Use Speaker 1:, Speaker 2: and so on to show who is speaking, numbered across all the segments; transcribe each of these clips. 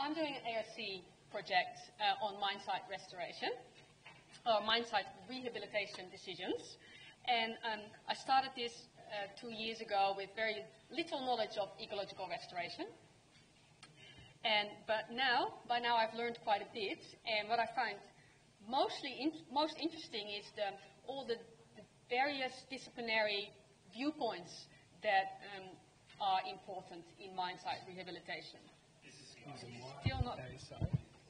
Speaker 1: I'm doing an ARC project on mine site restoration, or mine site rehabilitation decisions. And I started this 2 years ago with very little knowledge of ecological restoration. But by now I've learned quite a bit, and what I find most interesting is all the various disciplinary viewpoints that are important in mine site rehabilitation.
Speaker 2: Still not. Okay, so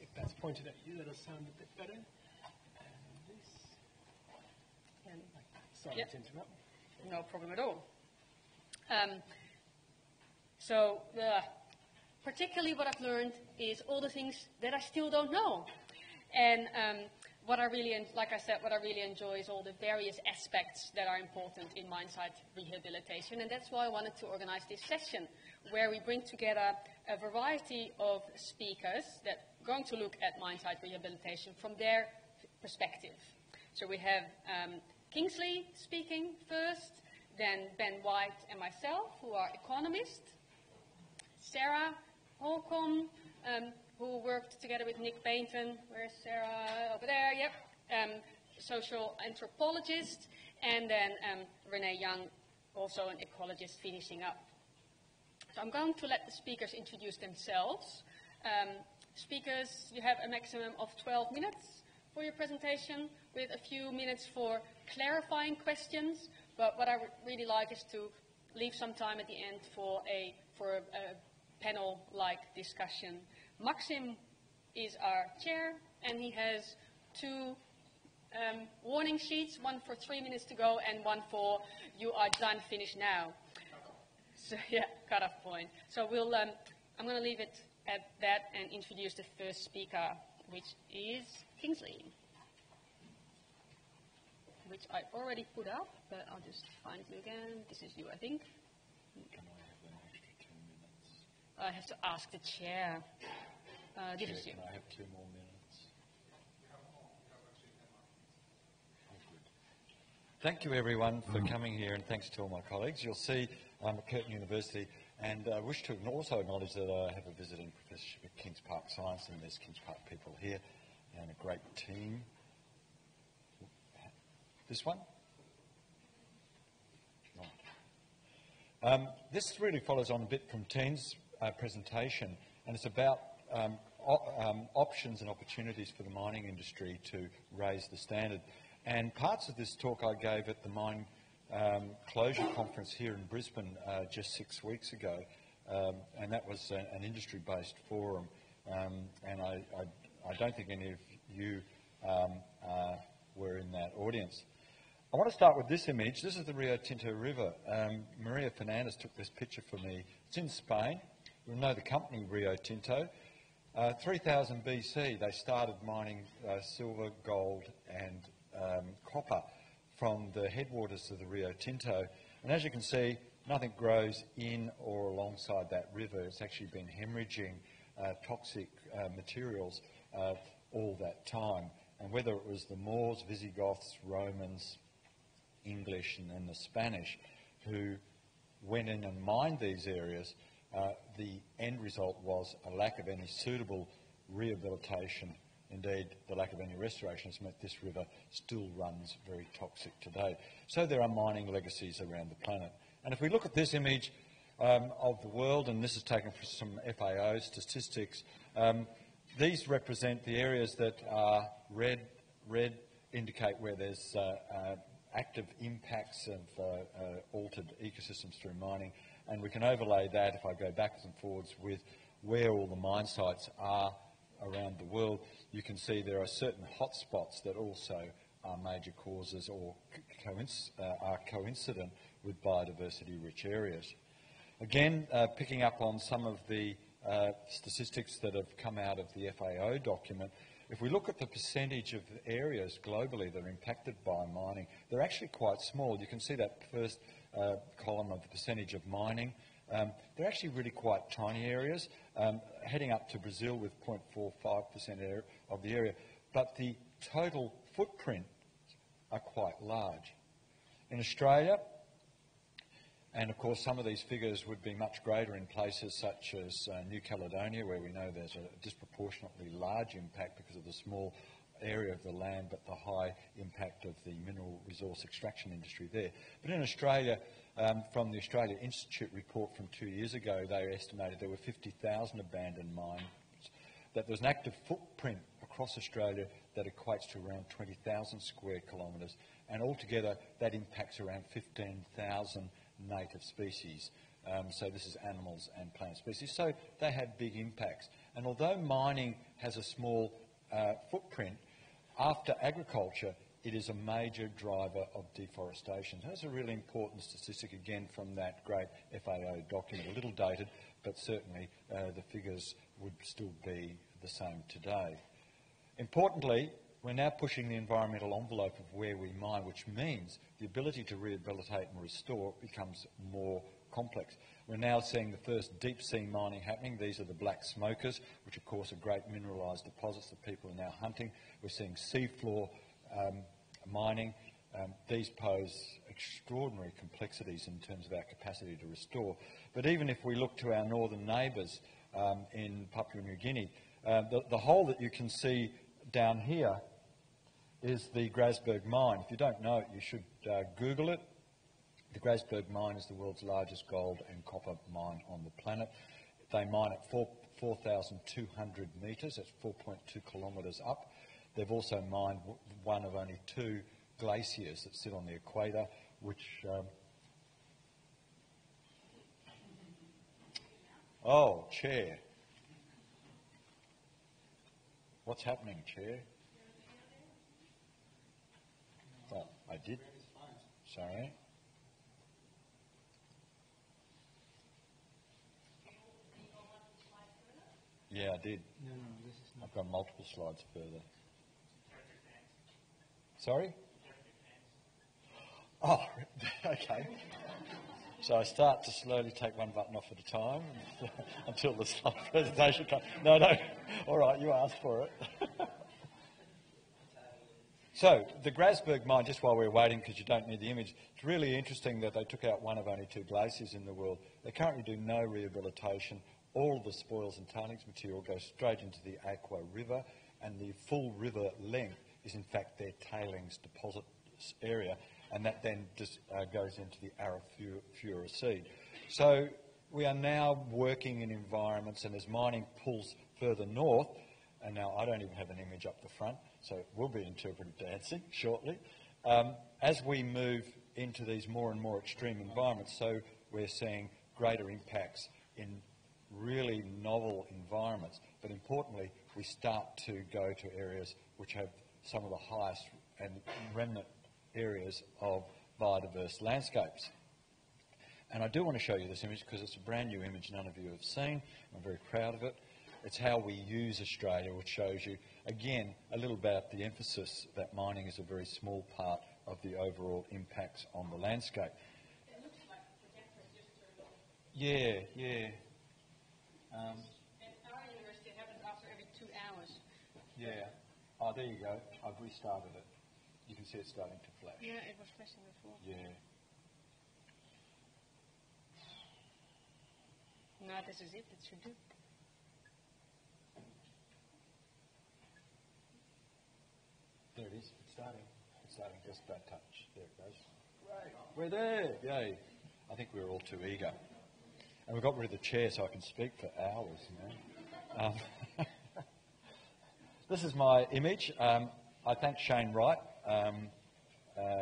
Speaker 2: if that's pointed at you, that'll sound a bit better. Sorry to interrupt.
Speaker 1: No problem at all. Particularly what I've learned is all the things that I still don't know. And what I really enjoy is all the various aspects that are important in mine site rehabilitation. And that's why I wanted to organize this session, where we bring together a variety of speakers that are going to look at mine site rehabilitation from their perspective. So we have Kingsley speaking first, then Ben White and myself, who are economists, SERA, Holcombe, who worked together with Nick Bainton. Where's Sarah? Over there, yep. Social anthropologist, and then Renee Young, also an ecologist, finishing up. So I'm going to let the speakers introduce themselves. Speakers, you have a maximum of 12 minutes for your presentation, with a few minutes for clarifying questions. But what I really like is to leave some time at the end for a panel-like discussion. Maxim is our chair, and he has two warning sheets, one for 3 minutes to go and one for you are done, finish now. So yeah, cut-off point. So I'm going to leave it at that and introduce the first speaker, which is Kingsley, which I already put up, but I'll just find you again. This is you, I think.
Speaker 3: Can I have an extra 2 minutes?
Speaker 1: I have to ask the chair. This is you.
Speaker 3: Can I have 2 more minutes? Oh, good. Thank you, everyone, for coming here, and thanks to all my colleagues. You'll see I'm at Curtin University, and I wish to also acknowledge that I have a visiting professorship at Kings Park Science, and there's Kings Park people here, and a great team. This one? Right. This really follows on a bit from Teen's presentation, and it's about options and opportunities for the mining industry to raise the standard. And parts of this talk I gave at the Mine Closure Conference here in Brisbane just 6 weeks ago, and that was an industry-based forum, and I don't think any of you were in that audience. I want to start with this image. This is the Rio Tinto River. Maria Fernandez took this picture for me. It's in Spain. You'll know the company Rio Tinto. 3000 BC, they started mining silver, gold and copper from the headwaters of the Rio Tinto. And as you can see, nothing grows in or alongside that river. It's actually been hemorrhaging toxic materials all that time. And whether it was the Moors, Visigoths, Romans, English and then the Spanish who went in and mined these areas, the end result was a lack of any suitable rehabilitation. Indeed, the lack of any restoration has meant this river still runs very toxic today. So there are mining legacies around the planet. And if we look at this image of the world, and this is taken from some FAO statistics, these represent the areas that are red indicate where there's active impacts of altered ecosystems through mining, and we can overlay that, if I go backwards and forwards, with where all the mine sites are around the world. You can see there are certain hotspots that also are major causes or are coincident with biodiversity-rich areas. Again, picking up on some of the statistics that have come out of the FAO document, if we look at the percentage of areas globally that are impacted by mining, they're actually quite small. You can see that first column of the percentage of mining. They're actually really quite tiny areas, heading up to Brazil with 0.45% of the area. But the total footprint are quite large. In Australia, And of course, some of these figures would be much greater in places such as New Caledonia, where we know there's a disproportionately large impact because of the small area of the land, but the high impact of the mineral resource extraction industry there. But in Australia, from the Australia Institute report from 2 years ago, they estimated there were 50,000 abandoned mines, that there was an active footprint across Australia that equates to around 20,000 square kilometres, and altogether that impacts around 15,000 native species. So this is animals and plant species. So they have big impacts. And although mining has a small footprint, after agriculture, it is a major driver of deforestation. So that's a really important statistic, again, from that great FAO document. A little dated, but certainly the figures would still be the same today. Importantly, we're now pushing the environmental envelope of where we mine, which means the ability to rehabilitate and restore becomes more complex. We're now seeing the first deep sea mining happening. These are the black smokers, which of course are great mineralised deposits that people are now hunting. We're seeing seafloor mining. These pose extraordinary complexities in terms of our capacity to restore. But even if we look to our northern neighbours in Papua New Guinea, the hole that you can see down here is the Grasberg mine. If you don't know it, you should Google it. The Grasberg mine is the world's largest gold and copper mine on the planet. They mine at 4,200 metres, that's 4.2 kilometres up. They've also mined one of only 2 glaciers that sit on the equator, which... Oh, Chair. What's happening, Chair? Oh, I did. Sorry. Yeah, I did.
Speaker 2: No, this is not.
Speaker 3: I've got multiple slides further. Sorry? Oh, okay. So I start to slowly take one button off at a time until the slide presentation comes. No, all right, you asked for it. So the Grasberg mine, just while we're waiting because you don't need the image, it's really interesting that they took out one of only 2 glaciers in the world. They currently do no rehabilitation. All of the spoils and tailings material goes straight into the Aqua River, and the full river length is in fact their tailings deposit area, and that then just goes into the Arafura Sea. So we are now working in environments, and as mining pulls further north, and now I don't even have an image up the front, so it will be interpretive dancing shortly, as we move into these more and more extreme environments, so we're seeing greater impacts in really novel environments. But importantly, we start to go to areas which have some of the highest and remnant areas of biodiverse landscapes. And I do want to show you this image because it's a brand new image none of you have seen. I'm very proud of it. It's how we use Australia, which shows you, again, a little about the emphasis that mining is a very small part of the overall impacts on the landscape.
Speaker 1: It looks like the projector just turned on.
Speaker 3: Yeah.
Speaker 1: At our university, it happens after every 2 hours.
Speaker 3: Yeah. Oh, there you go. I've restarted it. You can see it starting to flash.
Speaker 1: Yeah, it was flashing before.
Speaker 3: Yeah.
Speaker 1: No, this is it. It should do.
Speaker 3: There it is. It's starting. It's starting. Just don't touch. There it goes. Right. We're there. Yay. I think we were all too eager. And we got rid of the chair so I can speak for hours, you know. This is my image. I thank Shane Wright,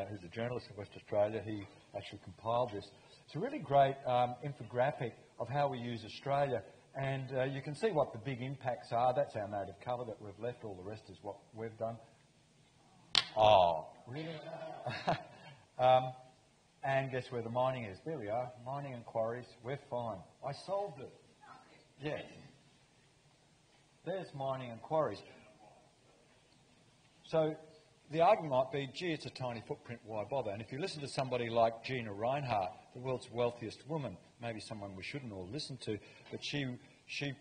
Speaker 3: who's a journalist of West Australia. He actually compiled this. It's a really great infographic of how we use Australia. And you can see what the big impacts are. That's our native cover that we've left. All the rest is what we've done. Oh, really? And guess where the mining is? There we are. Mining and quarries. We're fine. I solved it. Yeah. There's mining and quarries. So the argument might be, gee, it's a tiny footprint, why bother? And if you listen to somebody like Gina Reinhardt, the world's wealthiest woman, maybe someone we shouldn't all listen to, but she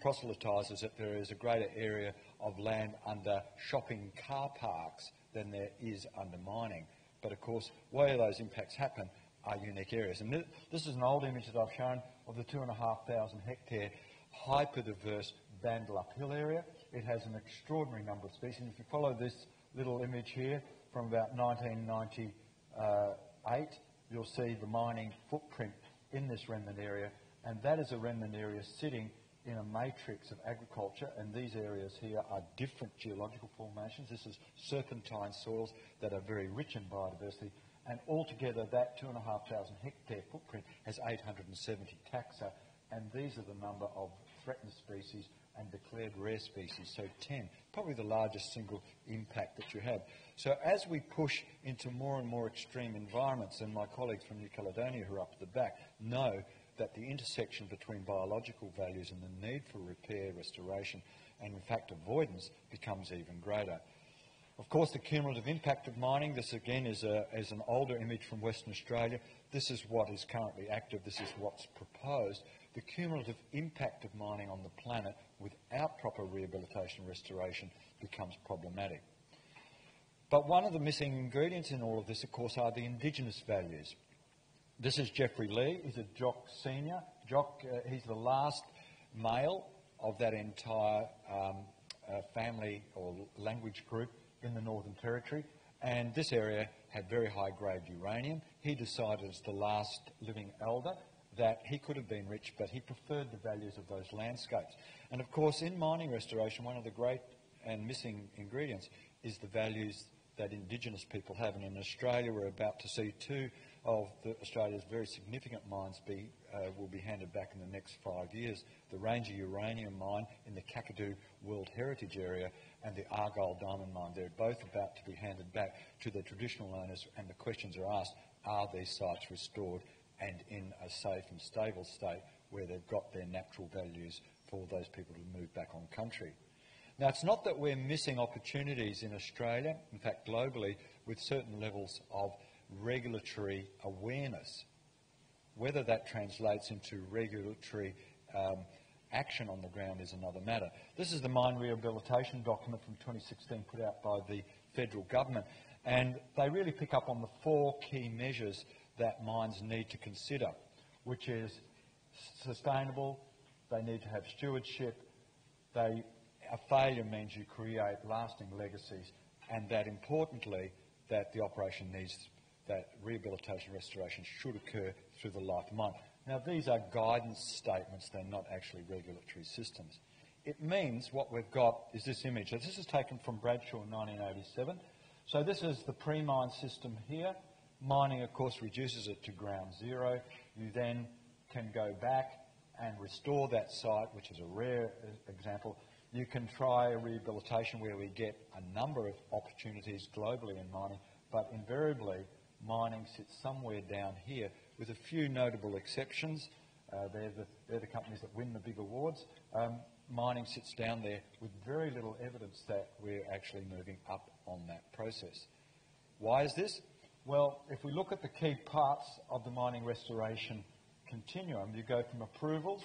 Speaker 3: proselytises that there is a greater area of land under shopping car parks than there is under mining. But of course, where those impacts happen are unique areas. And this is an old image that I've shown of the 2,500 hectare hyper-diverse Bandel uphill area. It has an extraordinary number of species. If you follow this little image here from about 1998, you'll see the mining footprint in this remnant area, and that is a remnant area sitting in a matrix of agriculture, and these areas here are different geological formations. This is serpentine soils that are very rich in biodiversity, and altogether that 2,500 hectare footprint has 870 taxa, and these are the number of threatened species and declared rare species, so 10, probably the largest single impact that you have. So as we push into more and more extreme environments, and my colleagues from New Caledonia who are up at the back know that the intersection between biological values and the need for repair, restoration, and in fact avoidance becomes even greater. Of course, the cumulative impact of mining, this again is an older image from Western Australia. This is what is currently active, this is what's proposed. The cumulative impact of mining on the planet without proper rehabilitation and restoration becomes problematic. But one of the missing ingredients in all of this, of course, are the Indigenous values. This is Geoffrey Lee. He's a Jock senior. Jock, he's the last male of that entire family or language group in the Northern Territory. And this area had very high-grade uranium. He decided as the last living elder that he could have been rich, but he preferred the values of those landscapes. And of course, in mining restoration, one of the great and missing ingredients is the values that Indigenous people have. And in Australia, we're about to see two of Australia's very significant mines will be handed back in the next 5 years. The Ranger uranium mine in the Kakadu World Heritage Area and the Argyle diamond mine. They're both about to be handed back to their traditional owners, and the questions are asked, are these sites restored and in a safe and stable state where they've got their natural values for those people to move back on country. Now, it's not that we're missing opportunities in Australia, in fact globally, with certain levels of regulatory awareness. Whether that translates into regulatory action on the ground is another matter. This is the mine rehabilitation document from 2016 put out by the federal government, and they really pick up on the 4 key measures that mines need to consider, which is sustainable, they need to have stewardship, a failure means you create lasting legacies, and that importantly, that the operation needs, that rehabilitation restoration should occur through the life of mine. Now, these are guidance statements, they're not actually regulatory systems. It means what we've got is this image. So this is taken from Bradshaw in 1987. So this is the pre-mine system here. Mining, of course, reduces it to ground zero. You then can go back and restore that site, which is a rare example. You can try a rehabilitation where we get a number of opportunities globally in mining, but invariably mining sits somewhere down here with a few notable exceptions. They're the companies that win the big awards. Mining sits down there with very little evidence that we're actually moving up on that process. Why is this? Well, if we look at the key parts of the mining restoration continuum, you go from approvals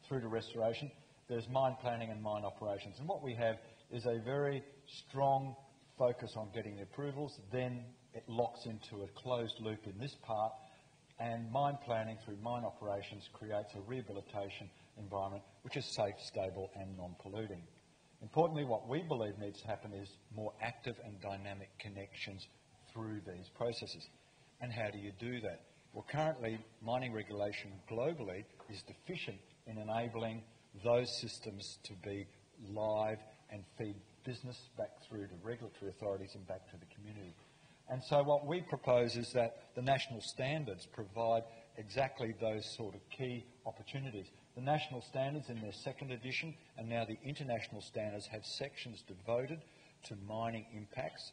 Speaker 3: through to restoration. There's mine planning and mine operations. And what we have is a very strong focus on getting the approvals. Then it locks into a closed loop in this part. And mine planning through mine operations creates a rehabilitation environment which is safe, stable and non-polluting. Importantly, what we believe needs to happen is more active and dynamic connections through these processes. And how do you do that? Well, currently, mining regulation globally is deficient in enabling those systems to be live and feed business back through to regulatory authorities and back to the community. And so what we propose is that the national standards provide exactly those sort of key opportunities. The national standards in their 2nd edition and now the international standards have sections devoted to mining impacts.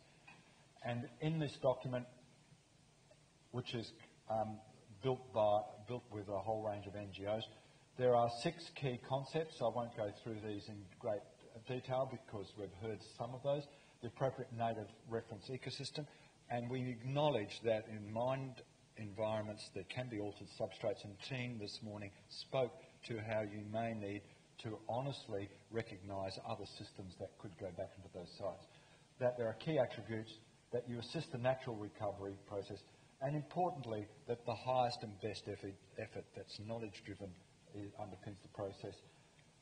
Speaker 3: And in this document, which is built with a whole range of NGOs, there are 6 key concepts. I won't go through these in great detail because we've heard some of those. The appropriate native reference ecosystem, and we acknowledge that in mined environments there can be altered substrates, and the team this morning spoke to how you may need to honestly recognise other systems that could go back into those sites. That there are key attributes, that you assist the natural recovery process, and importantly, that the highest and best effort that's knowledge-driven underpins the process,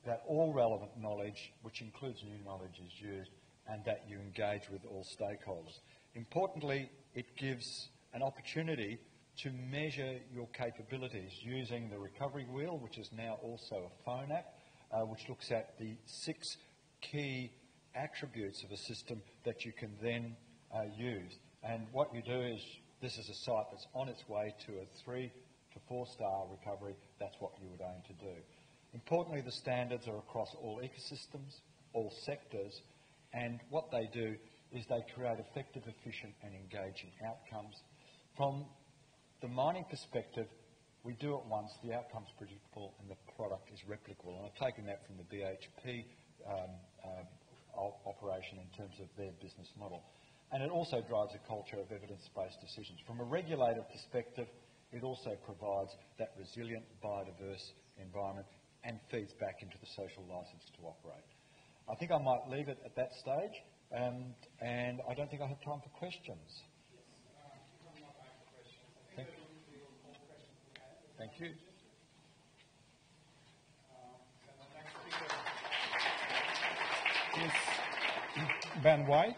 Speaker 3: that all relevant knowledge, which includes new knowledge, is used, and that you engage with all stakeholders. Importantly, it gives an opportunity to measure your capabilities using the recovery wheel, which is now also a phone app, which looks at the 6 key attributes of a system that you can then use. And what you do is, this is a site that's on its way to a 3 to 4 star recovery. That's what you would aim to do. Importantly, the standards are across all ecosystems, all sectors, and what they do is they create effective, efficient and engaging outcomes. From the mining perspective, we do it once, the outcome's predictable and the product is replicable. And I've taken that from the BHP operation in terms of their business model. And it also drives a culture of evidence-based decisions. From a regulator perspective, it also provides that resilient, biodiverse environment and feeds back into the social licence to operate. I think I might leave it at that stage, and I don't think I have time for questions. Thank you.
Speaker 4: Is Ben White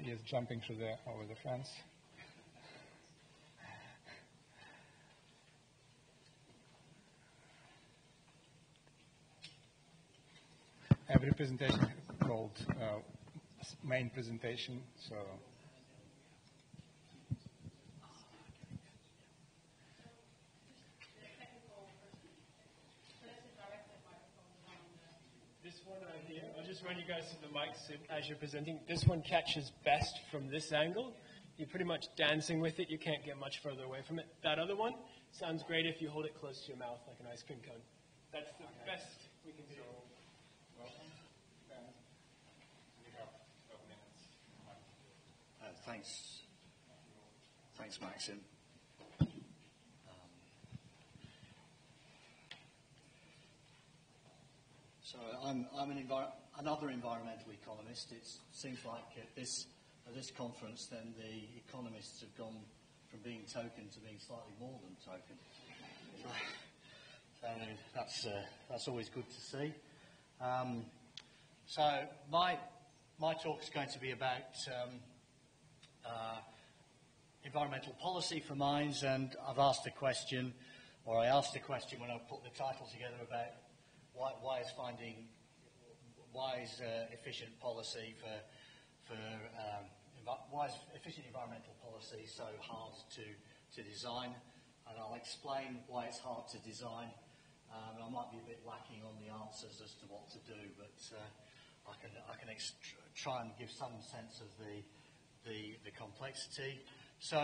Speaker 4: he is jumping through over the fence. Every presentation called main presentation, so.
Speaker 2: This one right here, I'll just run you guys through the mics as you're presenting. This one catches best from this angle. You're pretty much dancing with it. You can't get much further away from it. That other one sounds great if you hold it close to your mouth like an ice cream cone. That's the best we can do.
Speaker 5: Thanks, Maxim. So I'm another environmental economist. It seems like at this conference, then the economists have gone from being token to being slightly more than token. So that's always good to see. So my talk is going to be about environmental policy for mines, and I've asked a question, or I asked a question when I put the title together about why is efficient policy why is efficient environmental policy so hard to design, and I'll explain why it's hard to design. I might be a bit lacking on the answers as to what to do, but I can try and give some sense of the complexity. So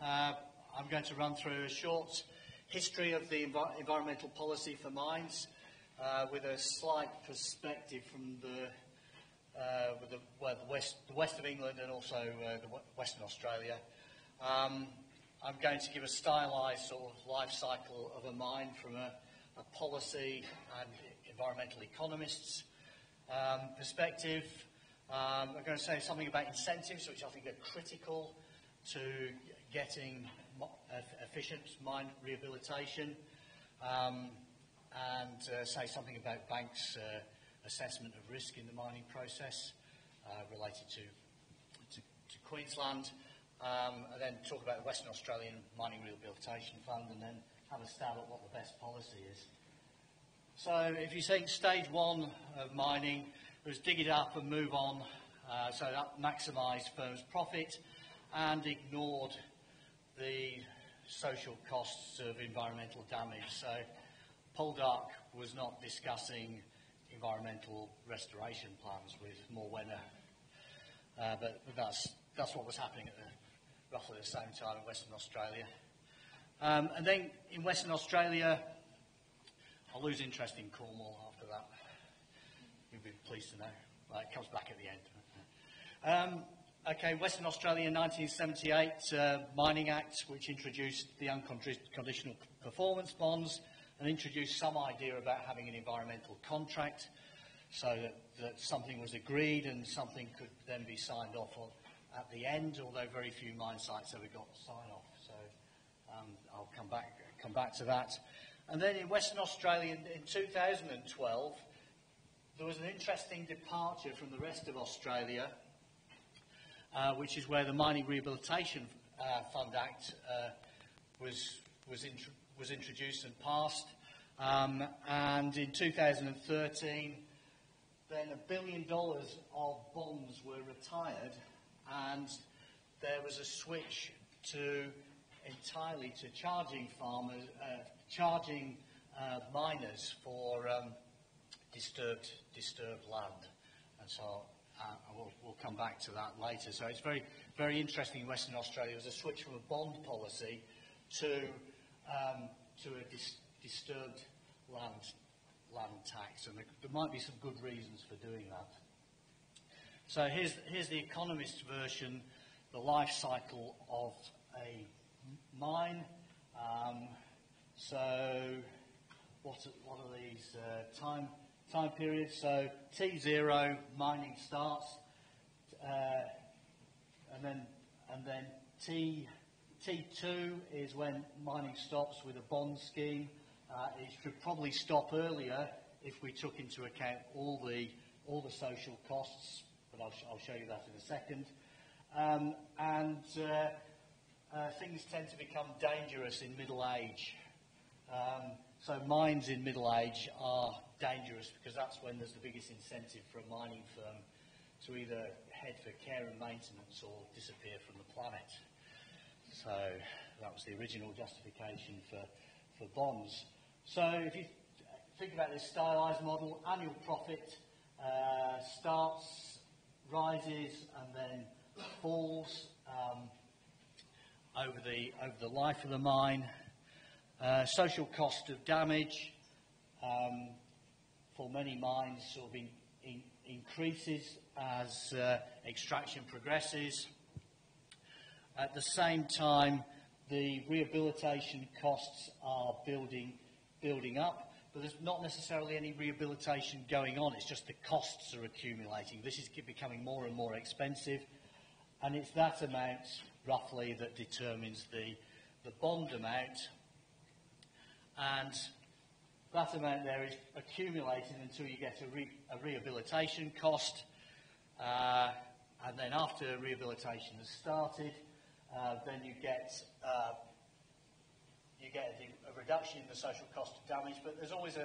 Speaker 5: I'm going to run through a short history of the environmental policy for mines with a slight perspective from the west of England and also Western Australia. I'm going to give a stylised sort of life cycle of a mine from a policy and environmental economist's perspective. I'm going to say something about incentives, which I think are critical to getting efficient mine rehabilitation, and say something about banks' assessment of risk in the mining process related to Queensland, and then talk about the Western Australian Mining Rehabilitation Fund, and then have a stab at what the best policy is. So if you think stage one of mining was dig it up and move on, so that maximised firms' profit and ignored the social costs of environmental damage. So Poldark was not discussing environmental restoration plans with Morwenna, but that's what was happening at roughly the same time in Western Australia. And then in Western Australia, I'll lose interest in Cornwall after that. You'll be pleased to know. Well, it comes back at the end. Okay, Western Australia 1978 Mining Act, which introduced the unconditional performance bonds and introduced some idea about having an environmental contract so that something was agreed and something could then be signed off on at the end, although very few mine sites ever got sign-off. So I'll come back to that. And then in Western Australia in 2012, there was an interesting departure from the rest of Australia, which is where the Mining Rehabilitation Fund Act was introduced and passed. And in 2013, then $1 billion of bonds were retired, and there was a switch entirely to charging miners for disturbed land. And so we'll come back to that later. So it's very, very interesting in Western Australia. There was a switch from a bond policy to a disturbed land tax, and there might be some good reasons for doing that. So here's the Economist version, the life cycle of a mine. So what are these time periods? So T0, mining starts, and then T2 is when mining stops with a bond scheme. It should probably stop earlier if we took into account all the social costs, but I'll show you that in a second. Things tend to become dangerous in middle age. So mines in middle age are dangerous because that's when there's the biggest incentive for a mining firm to either head for care and maintenance or disappear from the planet. So that was the original justification for bonds. So if you think about this stylized model, annual profit starts, rises, and then falls over the life of the mine. Social cost of damage for many mines sort of increases as extraction progresses. At the same time, the rehabilitation costs are building up, but there's not necessarily any rehabilitation going on. It's just the costs are accumulating. This is becoming more and more expensive, and it's that amount, roughly, that determines the bond amount. And that amount there is accumulating until you get a rehabilitation cost, and then after rehabilitation has started, then you get a reduction in the social cost of damage. But there's always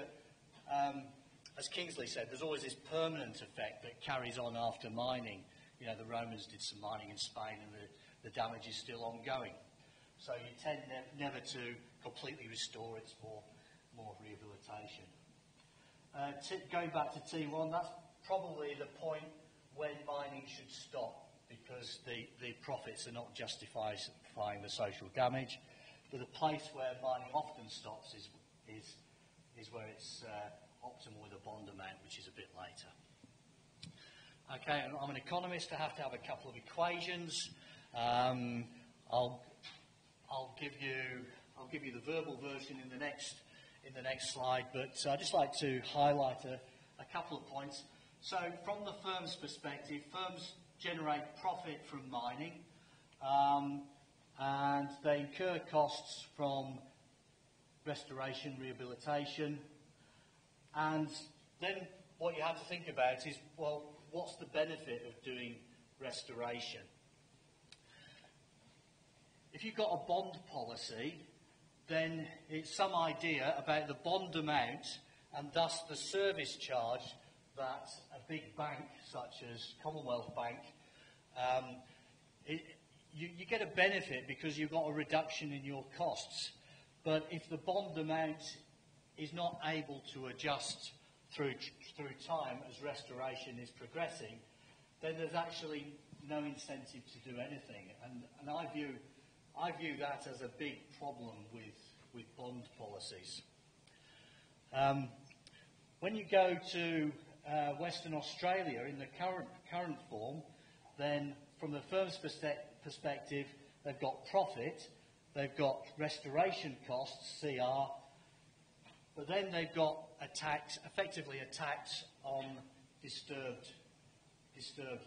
Speaker 5: as Kingsley said, there's always this permanent effect that carries on after mining. You know, the Romans did some mining in Spain, and the damage is still ongoing. So you tend never to completely restore it for more rehabilitation. Going back to T1, that's probably the point when mining should stop, because the profits are not justifying the social damage. But the place where mining often stops is where it's optimal with a bond amount, which is a bit later. Okay, I'm an economist. I have to have a couple of equations. I'll give you the verbal version in the next slide, but I'd just like to highlight a couple of points. So, from the firm's perspective, firms generate profit from mining, and they incur costs from restoration, rehabilitation, and then what you have to think about is, well, what's the benefit of doing restoration? If you've got a bond policy, then it's some idea about the bond amount and thus the service charge that a big bank such as Commonwealth Bank, you get a benefit because you've got a reduction in your costs. But if the bond amount is not able to adjust through time as restoration is progressing, then there's actually no incentive to do anything. And I view that as a big problem with bond policies. When you go to Western Australia in the current form, then from the firm's perspective, they've got profit, they've got restoration costs, CR, but then they've got effectively a tax on disturbed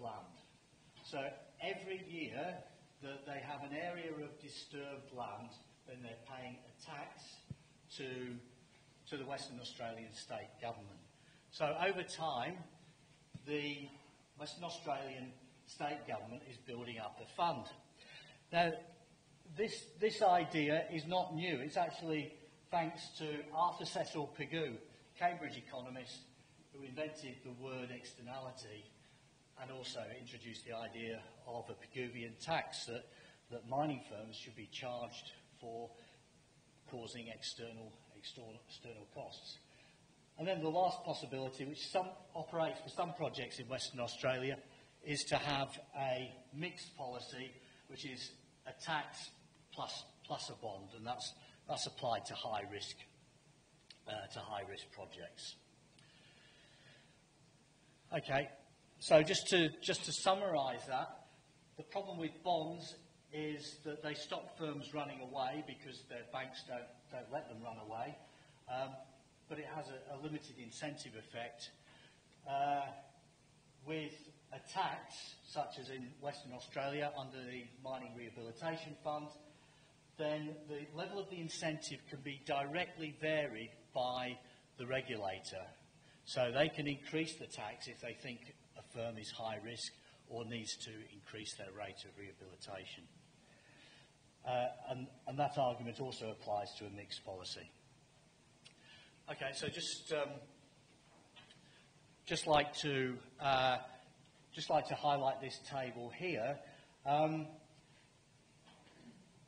Speaker 5: land. So every year that they have an area of disturbed land, then they're paying a tax to the Western Australian state government. So over time, the Western Australian state government is building up a fund. Now, this idea is not new. It's actually thanks to Arthur Cecil Pigou, Cambridge economist, who invented the word externality and also introduced the idea of a Pigouvian tax that mining firms should be charged for causing external costs. And then the last possibility, which operates for some projects in Western Australia, is to have a mixed policy, which is a tax plus a bond, and that's applied to high risk projects. Okay, so just to summarise that, the problem with bonds is that they stop firms running away because their banks don't let them run away, but it has a limited incentive effect. With a tax, such as in Western Australia under the Mining Rehabilitation Fund, then the level of the incentive can be directly varied by the regulator. So they can increase the tax if they think a firm is high risk or needs to increase their rate of rehabilitation. And that argument also applies to a mixed policy. Okay, so just like to highlight this table here.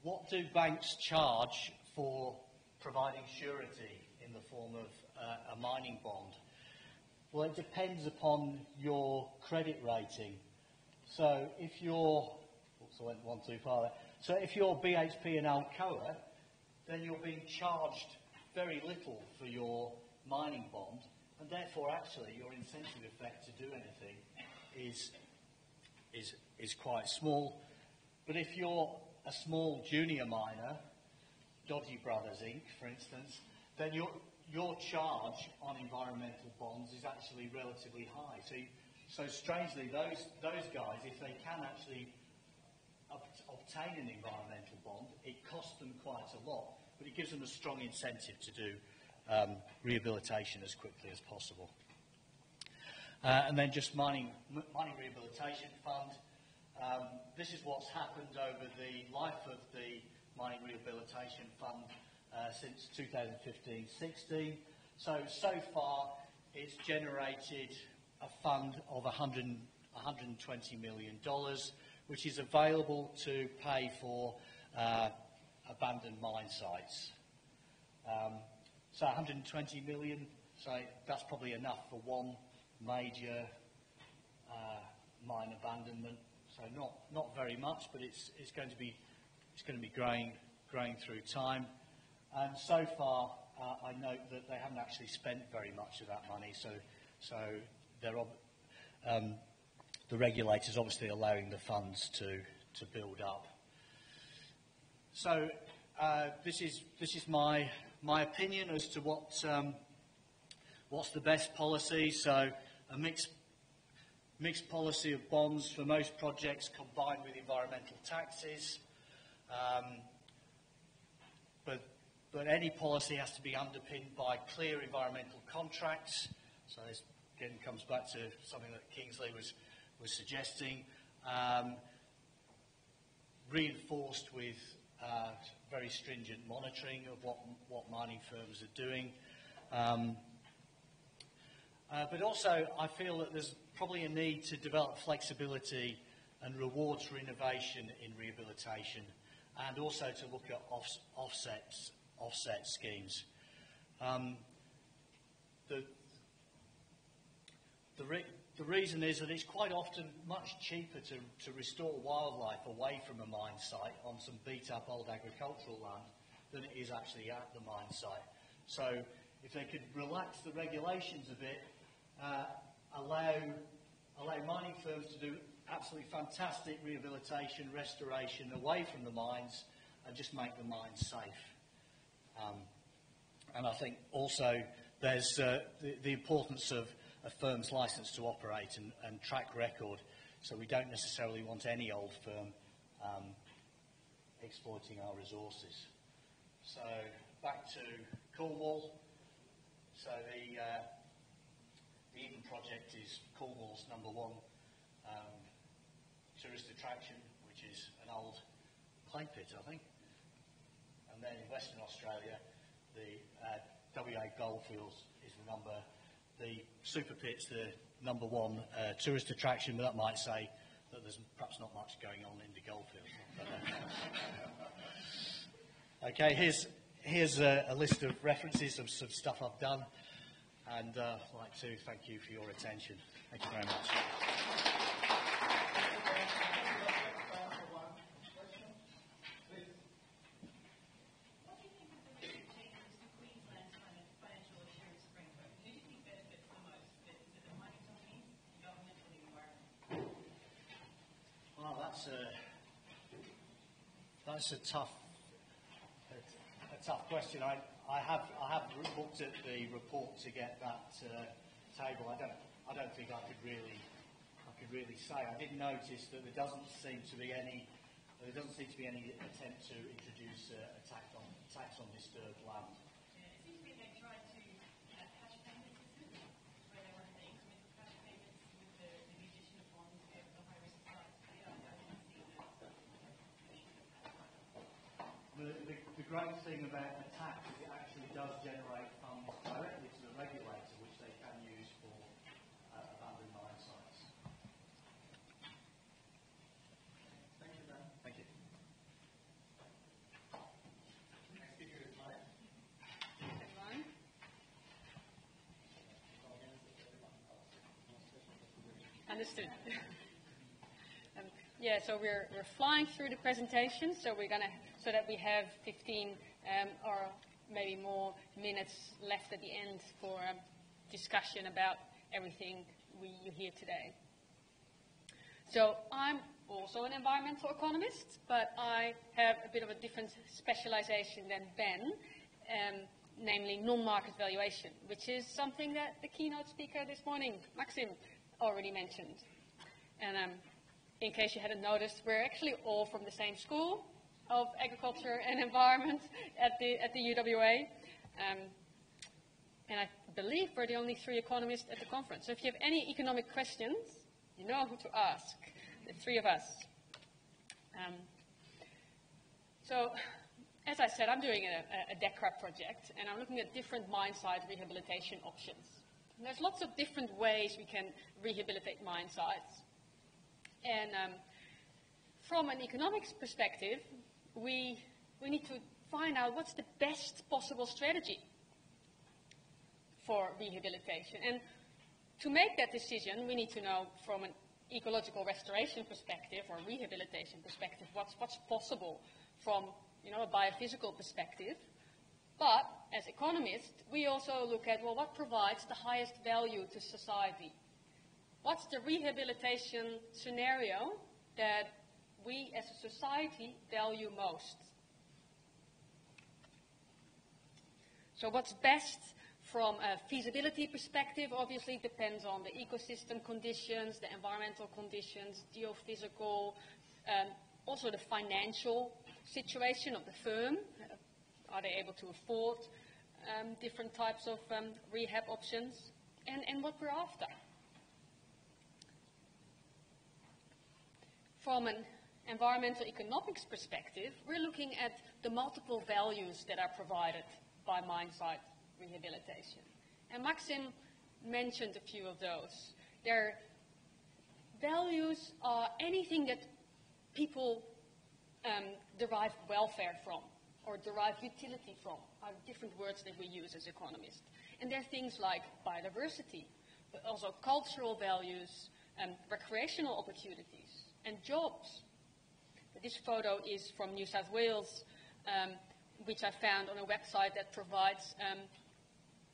Speaker 5: What do banks charge for providing surety in the form of a mining bond? Well, it depends upon your credit rating. So if you're, oops, I went one too far there. So if you're BHP and Alcoa, then you're being charged very little for your mining bond, and therefore actually your incentive effect to do anything is quite small. But if you're a small junior miner, Dodgy Brothers Inc., for instance, then your charge on environmental bonds is actually relatively high. So strangely, those guys, if they can actually obtain an environmental bond, it costs them quite a lot, but it gives them a strong incentive to do rehabilitation as quickly as possible. And then just Mining Rehabilitation Fund. This is what's happened over the life of the Mining Rehabilitation Fund since 2015-16. So far it's generated a fund of $120 million, which is available to pay for abandoned mine sites. So 120 million, so that's probably enough for one major mine abandonment. So not very much, but it's going to be growing through time. And so far, I note that they haven't actually spent very much of that money. So the regulator's obviously allowing the funds to build up. So this is my opinion as to what's the best policy. So a mixed policy of bonds for most projects combined with environmental taxes. But any policy has to be underpinned by clear environmental contracts. So this again comes back to something that Kingsley was suggesting. Reinforced with very stringent monitoring of what mining firms are doing. But also, I feel that there's probably a need to develop flexibility and rewards for innovation in rehabilitation, and also to look at offset schemes. The reason is that it's quite often much cheaper to restore wildlife away from a mine site on some beat-up old agricultural land than it is actually at the mine site. So if they could relax the regulations a bit, allow mining firms to do absolutely fantastic rehabilitation, restoration away from the mines, and just make the mines safe. And I think also there's the importance of a firm's licence to operate and track record. So we don't necessarily want any old firm exploiting our resources. So back to Cornwall. So the Eden project is Cornwall's #1 tourist attraction, which is an old clay pit, I think. And then in Western Australia, the WA Goldfields is the super pit's the #1 tourist attraction, but that might say that there's perhaps not much going on in the Goldfields. Okay, here's a list of references of some stuff I've done, and I'd like to thank you for your attention. Thank you very much. That's a tough question. I have looked at the report to get that table. I don't think I could really say. I did notice that there doesn't seem to be any attempt to introduce a tax on disturbed land.
Speaker 6: Yeah, it seems to be they tried to cash payment systems where they wanted the incremental cash payments with the addition of bonds over the high risk sites.
Speaker 5: The great thing about a tax is it actually does generate funds directly to the regulator, which they can use for abandoned mine sites.
Speaker 7: Thank you, Ben.
Speaker 5: Thank you.
Speaker 7: Next speaker is Marit.
Speaker 1: Everyone. Understood. Yeah, so we're flying through the presentation, so so that we have 15 or maybe more minutes left at the end for discussion about everything you hear today. So I'm also an environmental economist, but I have a bit of a different specialization than Ben, namely non-market valuation, which is something that the keynote speaker this morning, Maxim, already mentioned. And in case you hadn't noticed, we're actually all from the same school of agriculture and environment at the UWA. And I believe we're the only 3 economists at the conference. So if you have any economic questions, you know who to ask, the 3 of us. So as I said, I'm doing a DECRA project, and I'm looking at different mine site rehabilitation options. And there's lots of different ways we can rehabilitate mine sites. And from an economics perspective, we need to find out what's the best possible strategy for rehabilitation. And to make that decision, we need to know from an ecological restoration perspective or rehabilitation perspective what's possible from a biophysical perspective. But as economists, we also look at, well, what provides the highest value to society? What's the rehabilitation scenario that we as a society value most? So what's best from a feasibility perspective obviously depends on the ecosystem conditions, the environmental conditions, geophysical, also the financial situation of the firm. Are they able to afford different types of rehab options? And what we're after. From an environmental economics perspective, we're looking at the multiple values that are provided by mine site rehabilitation. And Maxim mentioned a few of those. Their values are anything that people derive welfare from or derive utility from, are different words that we use as economists. And they're things like biodiversity, but also cultural values, recreational opportunities, and jobs. This photo is from New South Wales, which I found on a website that provides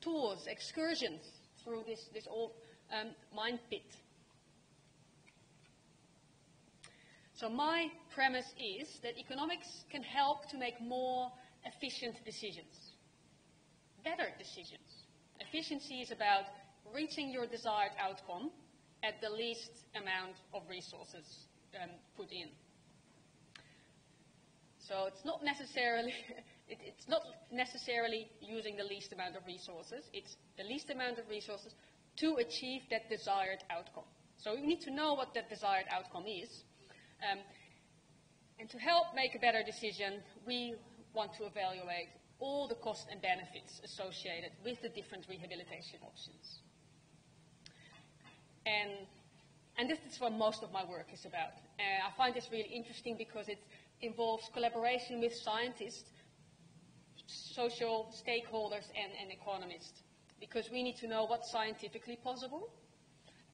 Speaker 1: tours, excursions through this old mine pit. So my premise is that economics can help to make more efficient decisions, better decisions. Efficiency is about reaching your desired outcome at the least amount of resources put in. So it's not necessarily it's not necessarily using the least amount of resources. It's the least amount of resources to achieve that desired outcome. So we need to know what that desired outcome is. And to help make a better decision, we want to evaluate all the costs and benefits associated with the different rehabilitation options. And this is what most of my work is about. I find this really interesting because it involves collaboration with scientists, social stakeholders, and economists. Because we need to know what's scientifically possible,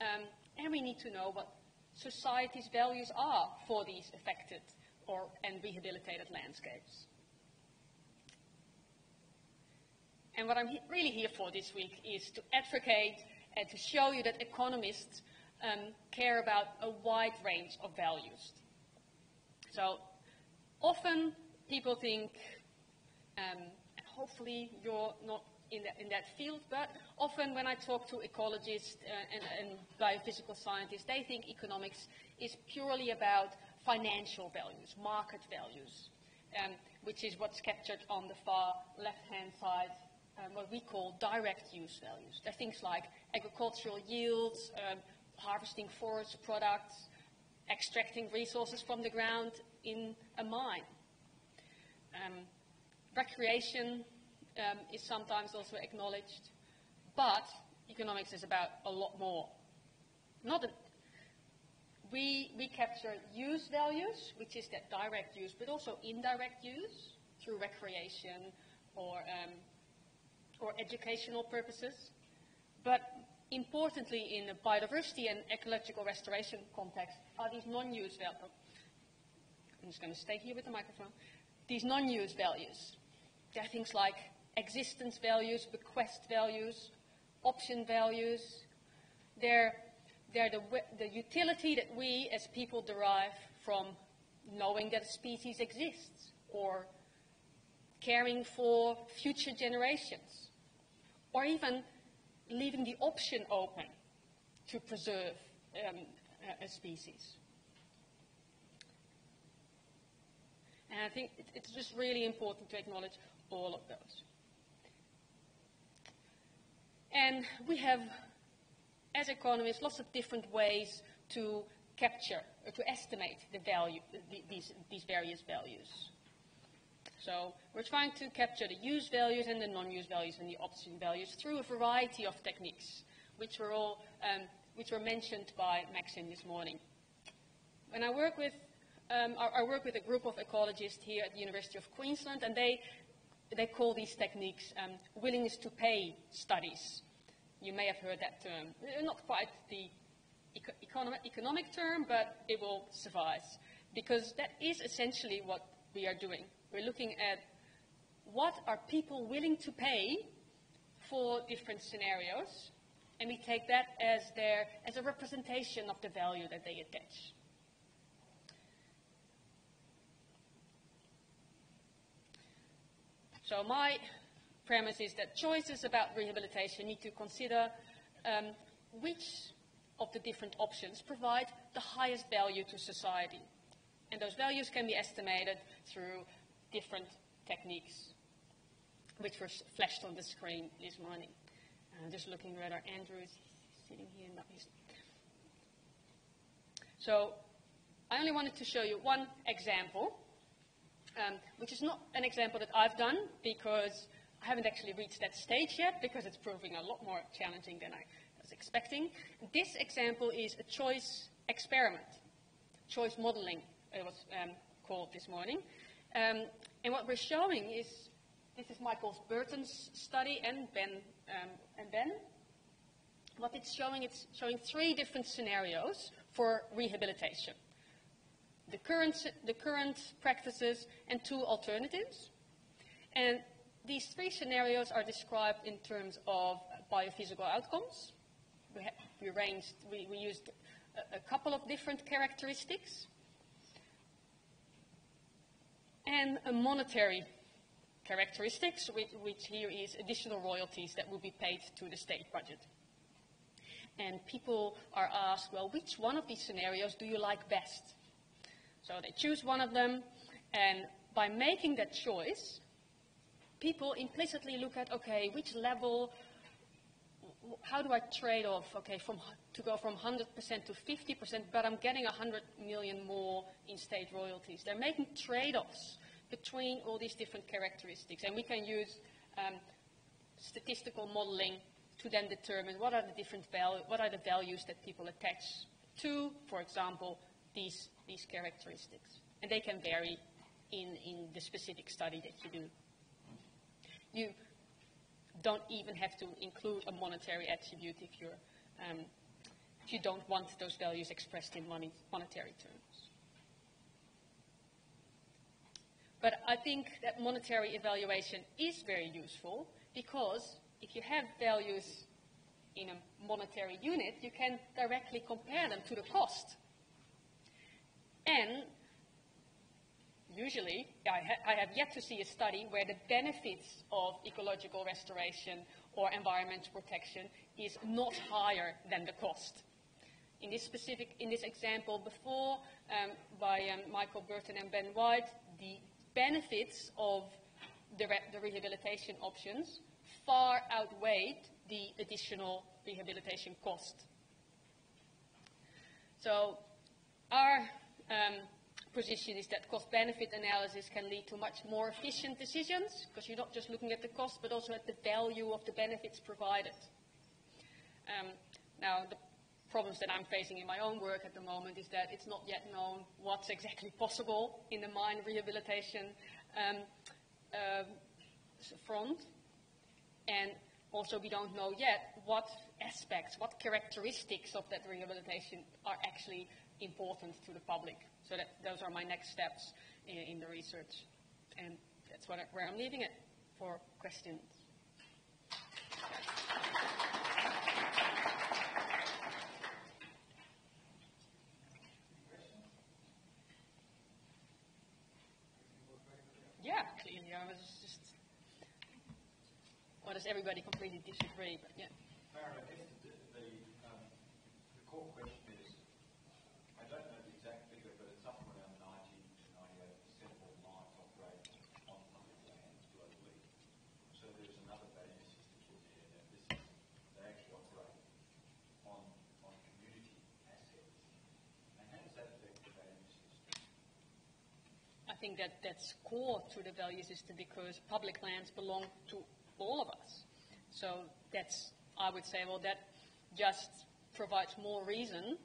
Speaker 1: and we need to know what society's values are for these affected and rehabilitated landscapes. And what I'm really here for this week is to advocate and to show you that economists care about a wide range of values. So often people think, and hopefully you're not in that field, but often when I talk to ecologists and biophysical scientists, they think economics is purely about financial values, market values, which is what's captured on the far left-hand side, what we call direct use values. They're things like agricultural yields, harvesting forest products, extracting resources from the ground in a mine. Recreation is sometimes also acknowledged, but economics is about a lot more. We capture use values, which is that direct use, but also indirect use through recreation or educational purposes. But importantly, in the biodiversity and ecological restoration context, are these non-use values. I'm just going to stay here with the microphone. These non-use values. There are things like existence values, bequest values, option values. They're the utility that we as people derive from knowing that a species exists or caring for future generations, or even leaving the option open to preserve a species. And I think it's just really important to acknowledge all of those. And we have, as economists, lots of different ways to capture or to estimate the value, these various values. So we're trying to capture the use values and the non-use values and the option values through a variety of techniques, which were mentioned by Maxim this morning. When I work with a group of ecologists here at the University of Queensland, and they call these techniques willingness to pay studies. You may have heard that term. Not quite the economic term, but it will suffice, because that is essentially what we are doing. We're looking at what are people willing to pay for different scenarios, and we take that as a representation of the value that they attach. So my premise is that choices about rehabilitation need to consider which of the different options provide the highest value to society. And those values can be estimated through different techniques, which were flashed on the screen this morning. Just looking whether Andrew is sitting here. No, so I only wanted to show you one example, which is not an example that I've done, because I haven't actually reached that stage yet, because it's proving a lot more challenging than I was expecting. This example is a choice experiment. Choice modeling, it was called this morning. And what we're showing is, this is Michael Burton's study and Ben. What it's showing three different scenarios for rehabilitation. The current practices and two alternatives. And these three scenarios are described in terms of biophysical outcomes. We used a couple of different characteristics. And a monetary characteristics, which here is additional royalties that will be paid to the state budget. And people are asked, well, which one of these scenarios do you like best? So they choose one of them, and by making that choice, people implicitly look at, okay, which level, how do I trade off, okay, to go from 100% to 50%, but I'm getting 100 million more in state royalties. They're making trade-offs between all these different characteristics, and we can use statistical modeling to then determine what are the values that people attach to, for example, these characteristics. And they can vary in the specific study that you do. You don't even have to include a monetary attribute if you don't want those values expressed in monetary terms. But I think that monetary evaluation is very useful because if you have values in a monetary unit, you can directly compare them to the cost. And usually, I have yet to see a study where the benefits of ecological restoration or environmental protection is not higher than the cost. In this example before, by Michael Burton and Ben White, the benefits of the rehabilitation options far outweighed the additional rehabilitation cost. So our position is that cost-benefit analysis can lead to much more efficient decisions because you're not just looking at the cost but also at the value of the benefits provided. Now, the problems that I'm facing in my own work at the moment is that it's not yet known what's exactly possible in the mine rehabilitation front. And also we don't know yet what aspects, what characteristics of that rehabilitation are actually important to the public. So those are my next steps in the research. And that's where I'm leaving it for questions. Yeah, clearly I was just... Or does everybody completely disagree? But yeah.
Speaker 3: Marit, I guess the core question is, I don't know the exact figure, but it's somewhere around 90 to 98% of all mines operate on public lands globally. So there's another value system in there that they actually operate on community assets. And how does that affect the value system?
Speaker 1: I think that's core to the value system because public lands belong to all of us. So that's, I would say, well, that just provides more reason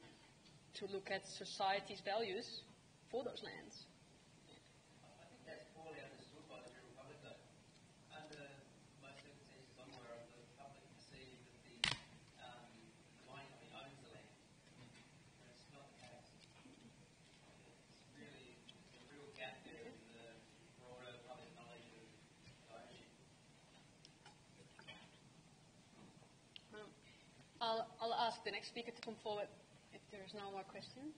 Speaker 1: to look at society's values for those lands.
Speaker 8: I think that's poorly understood by the general public, though. Under most circumstances I'm aware of, the public perceive that the mining company owns the land. And it's not the case. It's really a real gap there in the broader public knowledge of ownership.
Speaker 1: I'll ask the next speaker to come forward if there is no more questions.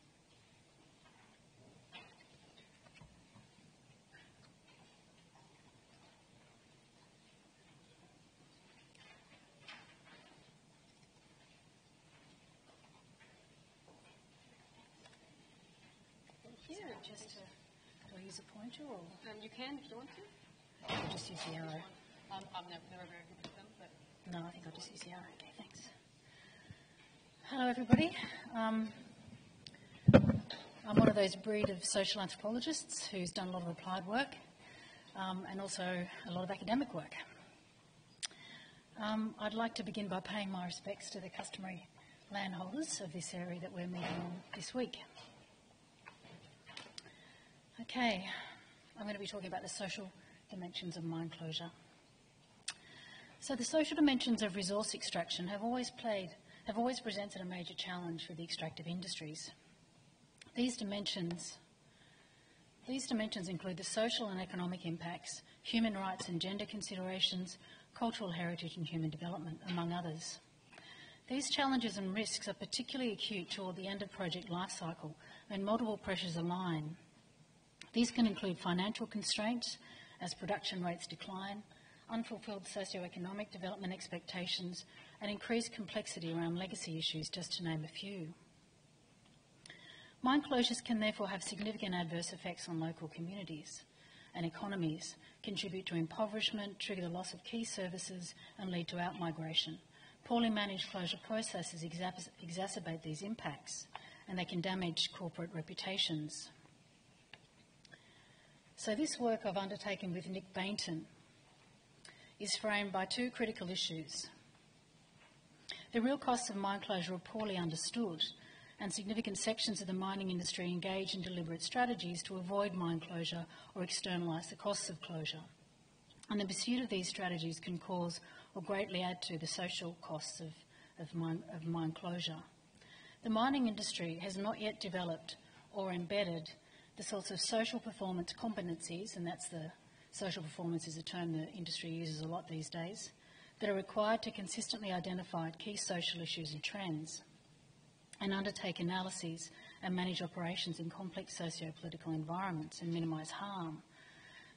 Speaker 1: Thank you.
Speaker 9: Just do I use a pointer or?
Speaker 1: You can if you want to.
Speaker 9: I'll just use the arrow.
Speaker 1: I'm never very good with them, but...
Speaker 9: No, I think I'll just use the arrow. Okay, thanks. Hello, everybody. I'm one of those breed of social anthropologists who's done a lot of applied work and also a lot of academic work. I'd like to begin by paying my respects to the customary landholders of this area that we're meeting on this week. Okay, I'm going to be talking about the social dimensions of mine closure. So the social dimensions of resource extraction have always presented a major challenge for the extractive industries. These dimensions include the social and economic impacts, human rights and gender considerations, cultural heritage and human development, among others. These challenges and risks are particularly acute toward the end of project life cycle when multiple pressures align. These can include financial constraints as production rates decline, unfulfilled socio-economic development expectations, and increased complexity around legacy issues, just to name a few. Mine closures can therefore have significant adverse effects on local communities and economies, contribute to impoverishment, trigger the loss of key services and lead to outmigration. Poorly managed closure processes exacerbate these impacts, and they can damage corporate reputations. So this work I've undertaken with Nick Bainton is framed by two critical issues. The real costs of mine closure are poorly understood, and significant sections of the mining industry engage in deliberate strategies to avoid mine closure or externalise the costs of closure. And the pursuit of these strategies can cause or greatly add to the social costs of mine closure. The mining industry has not yet developed or embedded the sorts of social performance competencies, and that's the social performance is a term the industry uses a lot these days, that are required to consistently identify key social issues and trends and undertake analyses and manage operations in complex socio-political environments and minimise harm.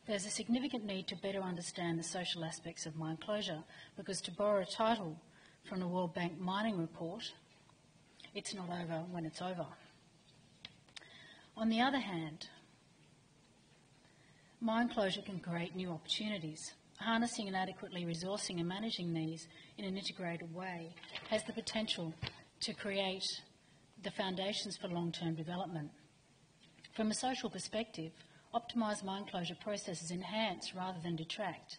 Speaker 9: There's a significant need to better understand the social aspects of mine closure, because, to borrow a title from the World Bank Mining Report, it's not over when it's over. On the other hand, mine closure can create new opportunities. Harnessing and adequately resourcing and managing these in an integrated way has the potential to create the foundations for long-term development. From a social perspective, optimised mine closure processes enhance rather than detract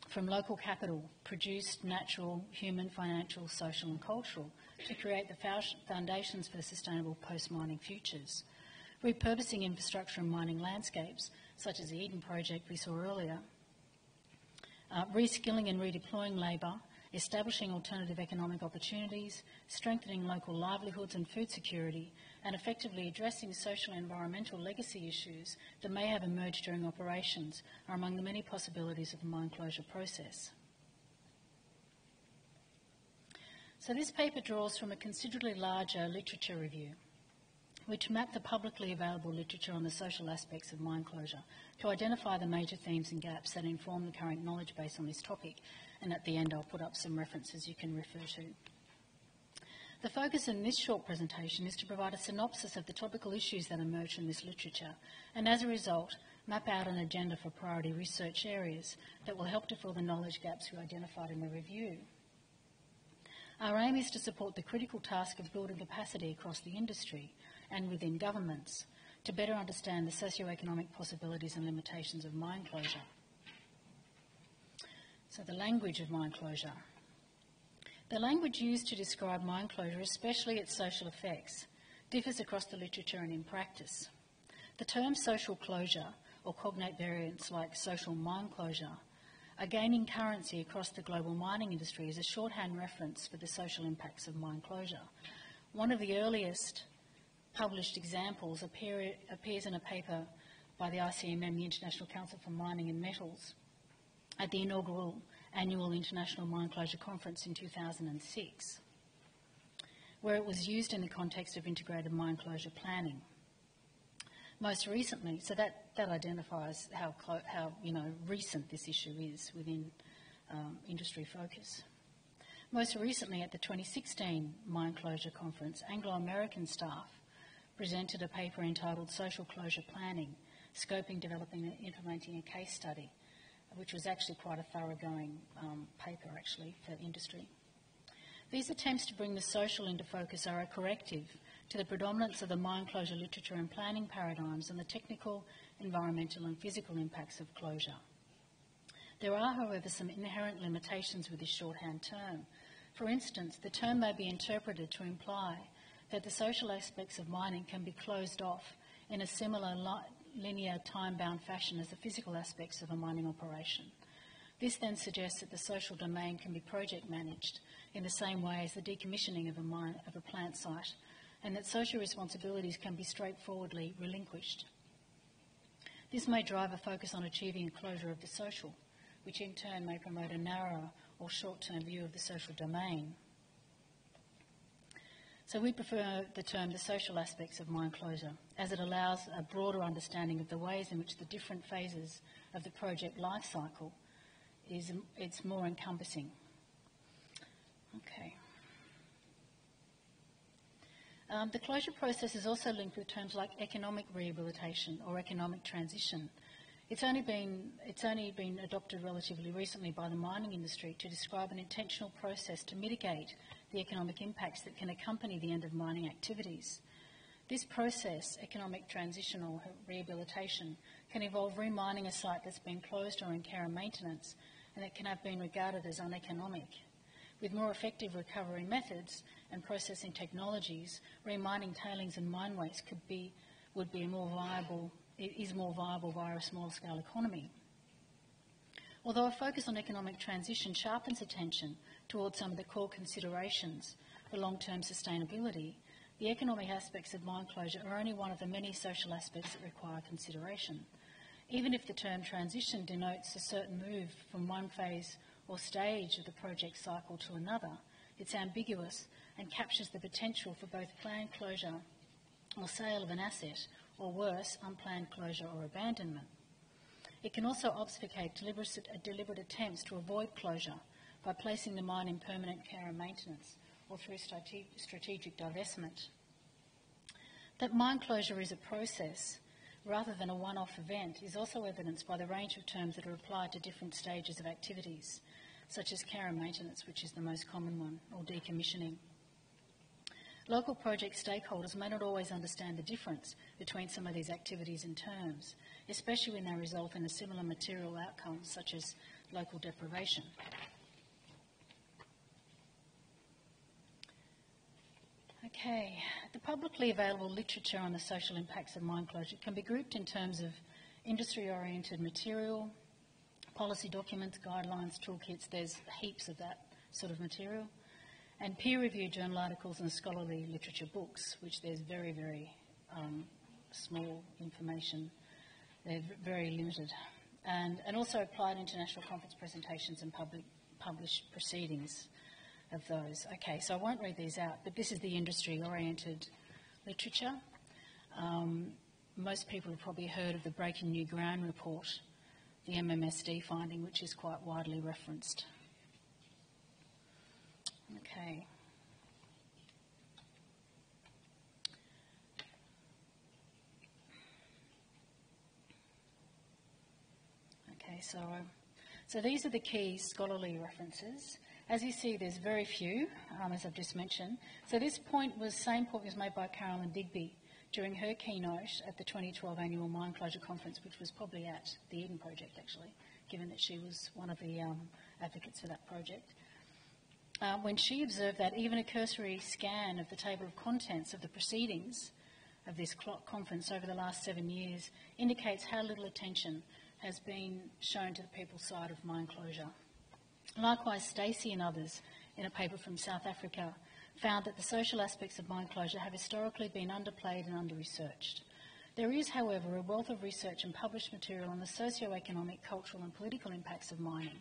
Speaker 9: from local capital, produced natural, human, financial, social and cultural, to create the foundations for sustainable post-mining futures. Repurposing infrastructure and mining landscapes, such as the Eden project we saw earlier, reskilling and redeploying labour, establishing alternative economic opportunities, strengthening local livelihoods and food security, and effectively addressing social and environmental legacy issues that may have emerged during operations are among the many possibilities of the mine closure process. So this paper draws from a considerably larger literature review, which mapped the publicly available literature on the social aspects of mine closure to identify the major themes and gaps that inform the current knowledge base on this topic. And at the end, I'll put up some references you can refer to. The focus in this short presentation is to provide a synopsis of the topical issues that emerge from this literature, and as a result, map out an agenda for priority research areas that will help to fill the knowledge gaps we identified in the review. Our aim is to support the critical task of building capacity across the industry and within governments to better understand the socio-economic possibilities and limitations of mine closure. So the language of mine closure. The language used to describe mine closure, especially its social effects, differs across the literature and in practice. The term social closure, or cognate variants like social mine closure, are gaining currency across the global mining industry as a shorthand reference for the social impacts of mine closure. One of the earliest published examples appears in a paper by the ICMM, the International Council for Mining and Metals, at the inaugural annual International Mine Closure Conference in 2006, where it was used in the context of integrated mine closure planning. Most recently, so that identifies how recent this issue is within industry focus. Most recently, at the 2016 Mine Closure Conference, Anglo-American staff presented a paper entitled Social Closure Planning, Scoping, Developing and Implementing a Case Study, which was actually quite a thoroughgoing paper actually for industry. These attempts to bring the social into focus are a corrective to the predominance of the mine closure literature and planning paradigms and the technical, environmental and physical impacts of closure. There are, however, some inherent limitations with this shorthand term. For instance, the term may be interpreted to imply that the social aspects of mining can be closed off in a similar linear time-bound fashion as the physical aspects of a mining operation. This then suggests that the social domain can be project managed in the same way as the decommissioning of a plant site, and that social responsibilities can be straightforwardly relinquished. This may drive a focus on achieving a closure of the social, which in turn may promote a narrower or short-term view of the social domain. So we prefer the term the social aspects of mine closure, as it allows a broader understanding of the ways in which the different phases of the project life cycle it's more encompassing. Okay. The closure process is also linked with terms like economic rehabilitation or economic transition. It's only been adopted relatively recently by the mining industry to describe an intentional process to mitigate the economic impacts that can accompany the end of mining activities. This process, economic transition or rehabilitation, can involve remining a site that's been closed or in care and maintenance and that can have been regarded as uneconomic. With more effective recovery methods and processing technologies, remining tailings and mine waste is more viable via a small-scale economy. Although a focus on economic transition sharpens attention towards some of the core considerations for long-term sustainability, the economic aspects of mine closure are only one of the many social aspects that require consideration. Even if the term transition denotes a certain move from one phase or stage of the project cycle to another, it's ambiguous and captures the potential for both planned closure or sale of an asset, or worse, unplanned closure or abandonment. It can also obfuscate deliberate attempts to avoid closure by placing the mine in permanent care and maintenance or through strategic divestment. That mine closure is a process rather than a one-off event is also evidenced by the range of terms that are applied to different stages of activities, such as care and maintenance, which is the most common one, or decommissioning. Local project stakeholders may not always understand the difference between some of these activities and terms, especially when they result in a similar material outcome, such as local deprivation. Okay, the publicly available literature on the social impacts of mine closure can be grouped in terms of industry-oriented material, policy documents, guidelines, toolkits. There's heaps of that sort of material, and peer-reviewed journal articles and scholarly literature books, which there's very, very small information. They're very limited. And also applied international conference presentations and published proceedings of those. Okay, so I won't read these out, but this is the industry-oriented literature. Most people have probably heard of the Breaking New Ground report, the MMSD finding, which is quite widely referenced. Okay. Okay, so these are the key scholarly references. As you see, there's very few, as I've just mentioned. So this same point was made by Carolyn Digby during her keynote at the 2012 annual Mine Closure Conference, which was probably at the Eden Project, actually, given that she was one of the advocates for that project. When she observed that even a cursory scan of the table of contents of the proceedings of this conference over the last 7 years indicates how little attention has been shown to the people's side of mine closure. Likewise, Stacey and others, in a paper from South Africa, found that the social aspects of mine closure have historically been underplayed and under-researched. There is, however, a wealth of research and published material on the socio-economic, cultural and political impacts of mining,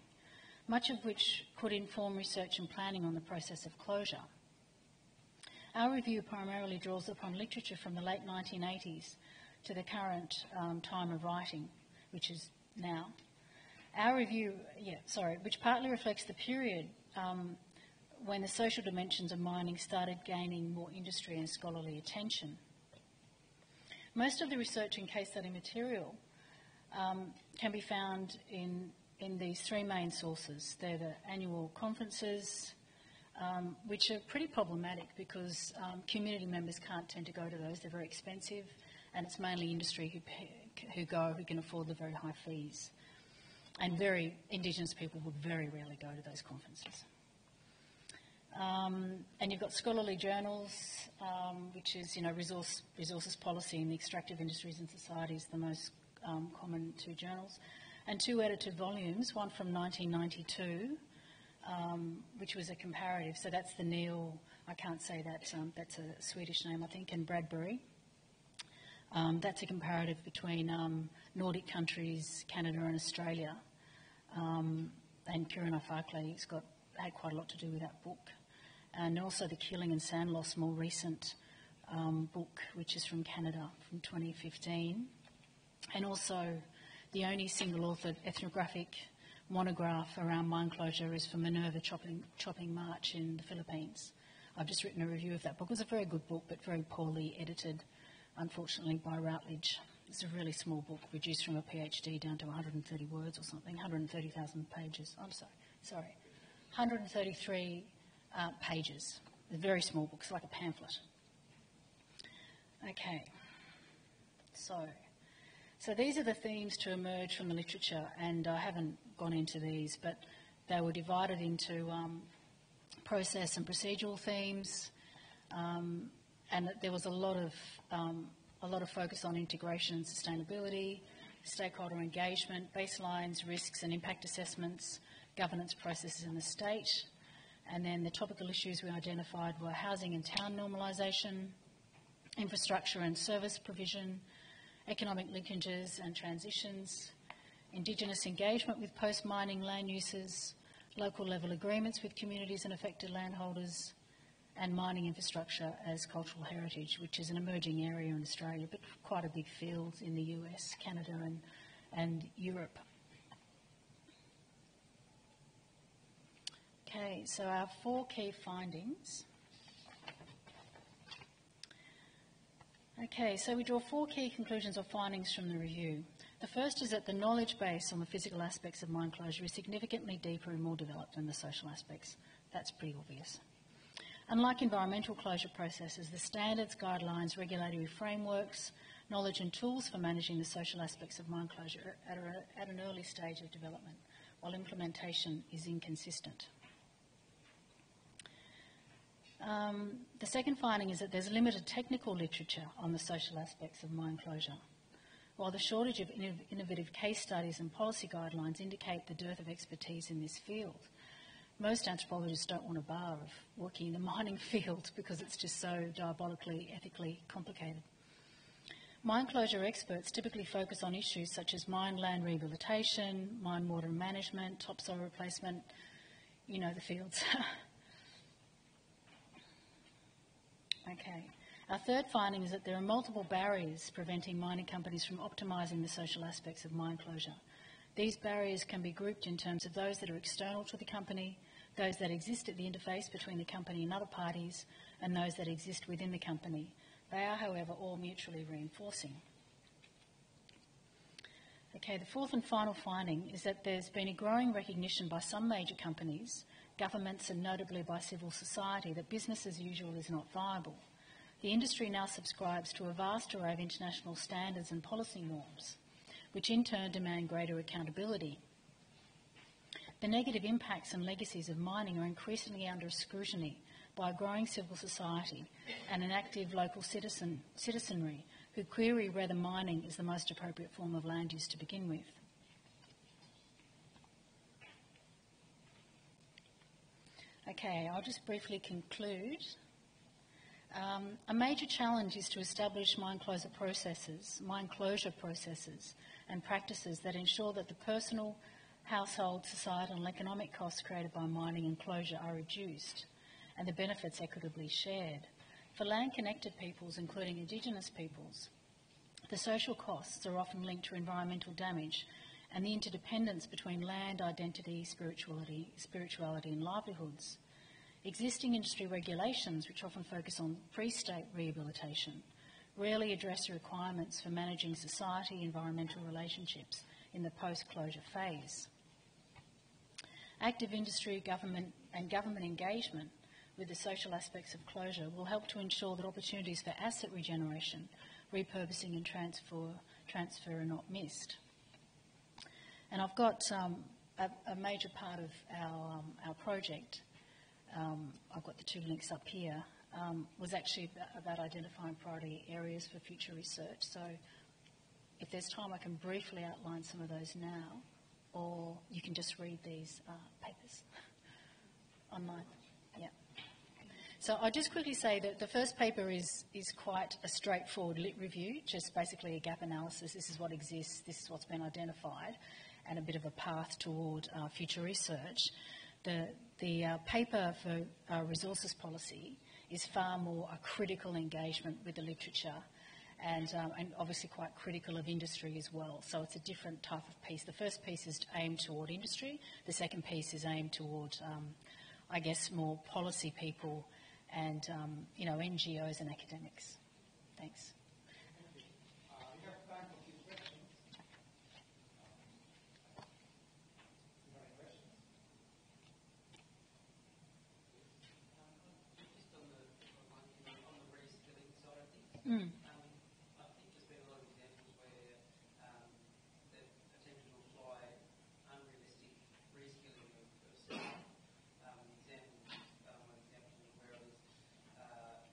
Speaker 9: much of which could inform research and planning on the process of closure. Our review primarily draws upon literature from the late 1980s to the current time of writing, which is now. Our review, which partly reflects the period when the social dimensions of mining started gaining more industry and scholarly attention. Most of the research and case study material can be found in these three main sources. They're the annual conferences, which are pretty problematic because community members can't tend to go to those. They're very expensive, and it's mainly industry who can afford the very high fees. And Indigenous people would very rarely go to those conferences. And you've got scholarly journals, which is, resources policy in the extractive industries and societies, the most common two journals, and two edited volumes, one from 1992, which was a comparative. So that's the Neil, I can't say that, that's a Swedish name, I think, and Bradbury. That's a comparative between Nordic countries, Canada and Australia. And Kieran Farkley had quite a lot to do with that book. And also the Killing and Sand Loss, more recent book, which is from Canada from 2015. And also the only single-authored ethnographic monograph around mine closure is from Minerva Chopping March in the Philippines. I've just written a review of that book. It was a very good book, but very poorly edited, unfortunately, by Routledge. It's a really small book, reduced from a PhD down to 130 words or something, 130,000 pages. I'm sorry, 133 pages. A very small book, it's like a pamphlet. Okay, so these are the themes to emerge from the literature, and I haven't gone into these, but they were divided into process and procedural themes, and there was a lot of focus on integration and sustainability, stakeholder engagement, baselines, risks and impact assessments, governance processes in the state, and then the topical issues we identified were housing and town normalisation, infrastructure and service provision, economic linkages and transitions, Indigenous engagement with post-mining land uses, local level agreements with communities and affected landholders, and mining infrastructure as cultural heritage, which is an emerging area in Australia, but quite a big field in the US, Canada and Europe. Okay, so our 4 key findings. Okay, so we draw 4 key conclusions or findings from the review. The first is that the knowledge base on the physical aspects of mine closure is significantly deeper and more developed than the social aspects. That's pretty obvious. Unlike environmental closure processes, the standards, guidelines, regulatory frameworks, knowledge and tools for managing the social aspects of mine closure are at an early stage of development, while implementation is inconsistent. The second finding is that there's limited technical literature on the social aspects of mine closure, while the shortage of innovative case studies and policy guidelines indicate the dearth of expertise in this field. Most anthropologists don't want a bar of working in the mining field because it's just so diabolically, ethically complicated. Mine closure experts typically focus on issues such as mine land rehabilitation, mine water management, topsoil replacement, you know the fields. Okay. Our third finding is that there are multiple barriers preventing mining companies from optimising the social aspects of mine closure. These barriers can be grouped in terms of those that are external to the company, those that exist at the interface between the company and other parties, and those that exist within the company. They are, however, all mutually reinforcing. Okay, the fourth and final finding is that there's been a growing recognition by some major companies, governments and notably by civil society, that business as usual is not viable. The industry now subscribes to a vast array of international standards and policy norms, which in turn demand greater accountability. The negative impacts and legacies of mining are increasingly under scrutiny by a growing civil society and an active local citizenry who query whether mining is the most appropriate form of land use to begin with. Okay, I'll just briefly conclude. A major challenge is to establish mine closure processes and practices that ensure that the personal, household, societal and economic costs created by mining and closure are reduced and the benefits equitably shared. For land-connected peoples, including Indigenous peoples, the social costs are often linked to environmental damage and the interdependence between land, identity, spirituality and livelihoods. Existing industry regulations, which often focus on pre-state rehabilitation, rarely address the requirements for managing society-environmental relationships in the post-closure phase. Active industry, government engagement with the social aspects of closure will help to ensure that opportunities for asset regeneration, repurposing and transfer are not missed. And I've got a major part of our project, I've got the 2 links up here, was actually about identifying priority areas for future research. So if there's time, I can briefly outline some of those now, or you can just read these papers online. Yeah. So I'll just quickly say that the first paper is quite a straightforward lit review, just basically a gap analysis. This is what exists, this is what's been identified, and a bit of a path toward future research. The paper for resources policy is far more a critical engagement with the literature and obviously quite critical of industry as well. So it's a different type of piece. The first piece is aimed toward industry. The second piece is aimed toward, I guess, more policy people and, NGOs and academics. Thanks.
Speaker 7: We have time for a few questions. Do you have any questions?
Speaker 8: Just on the reskilling side of things,
Speaker 9: Mm.
Speaker 8: I think there's been a lot of examples where the attempt to apply unrealistic reskilling of staff. One example where it was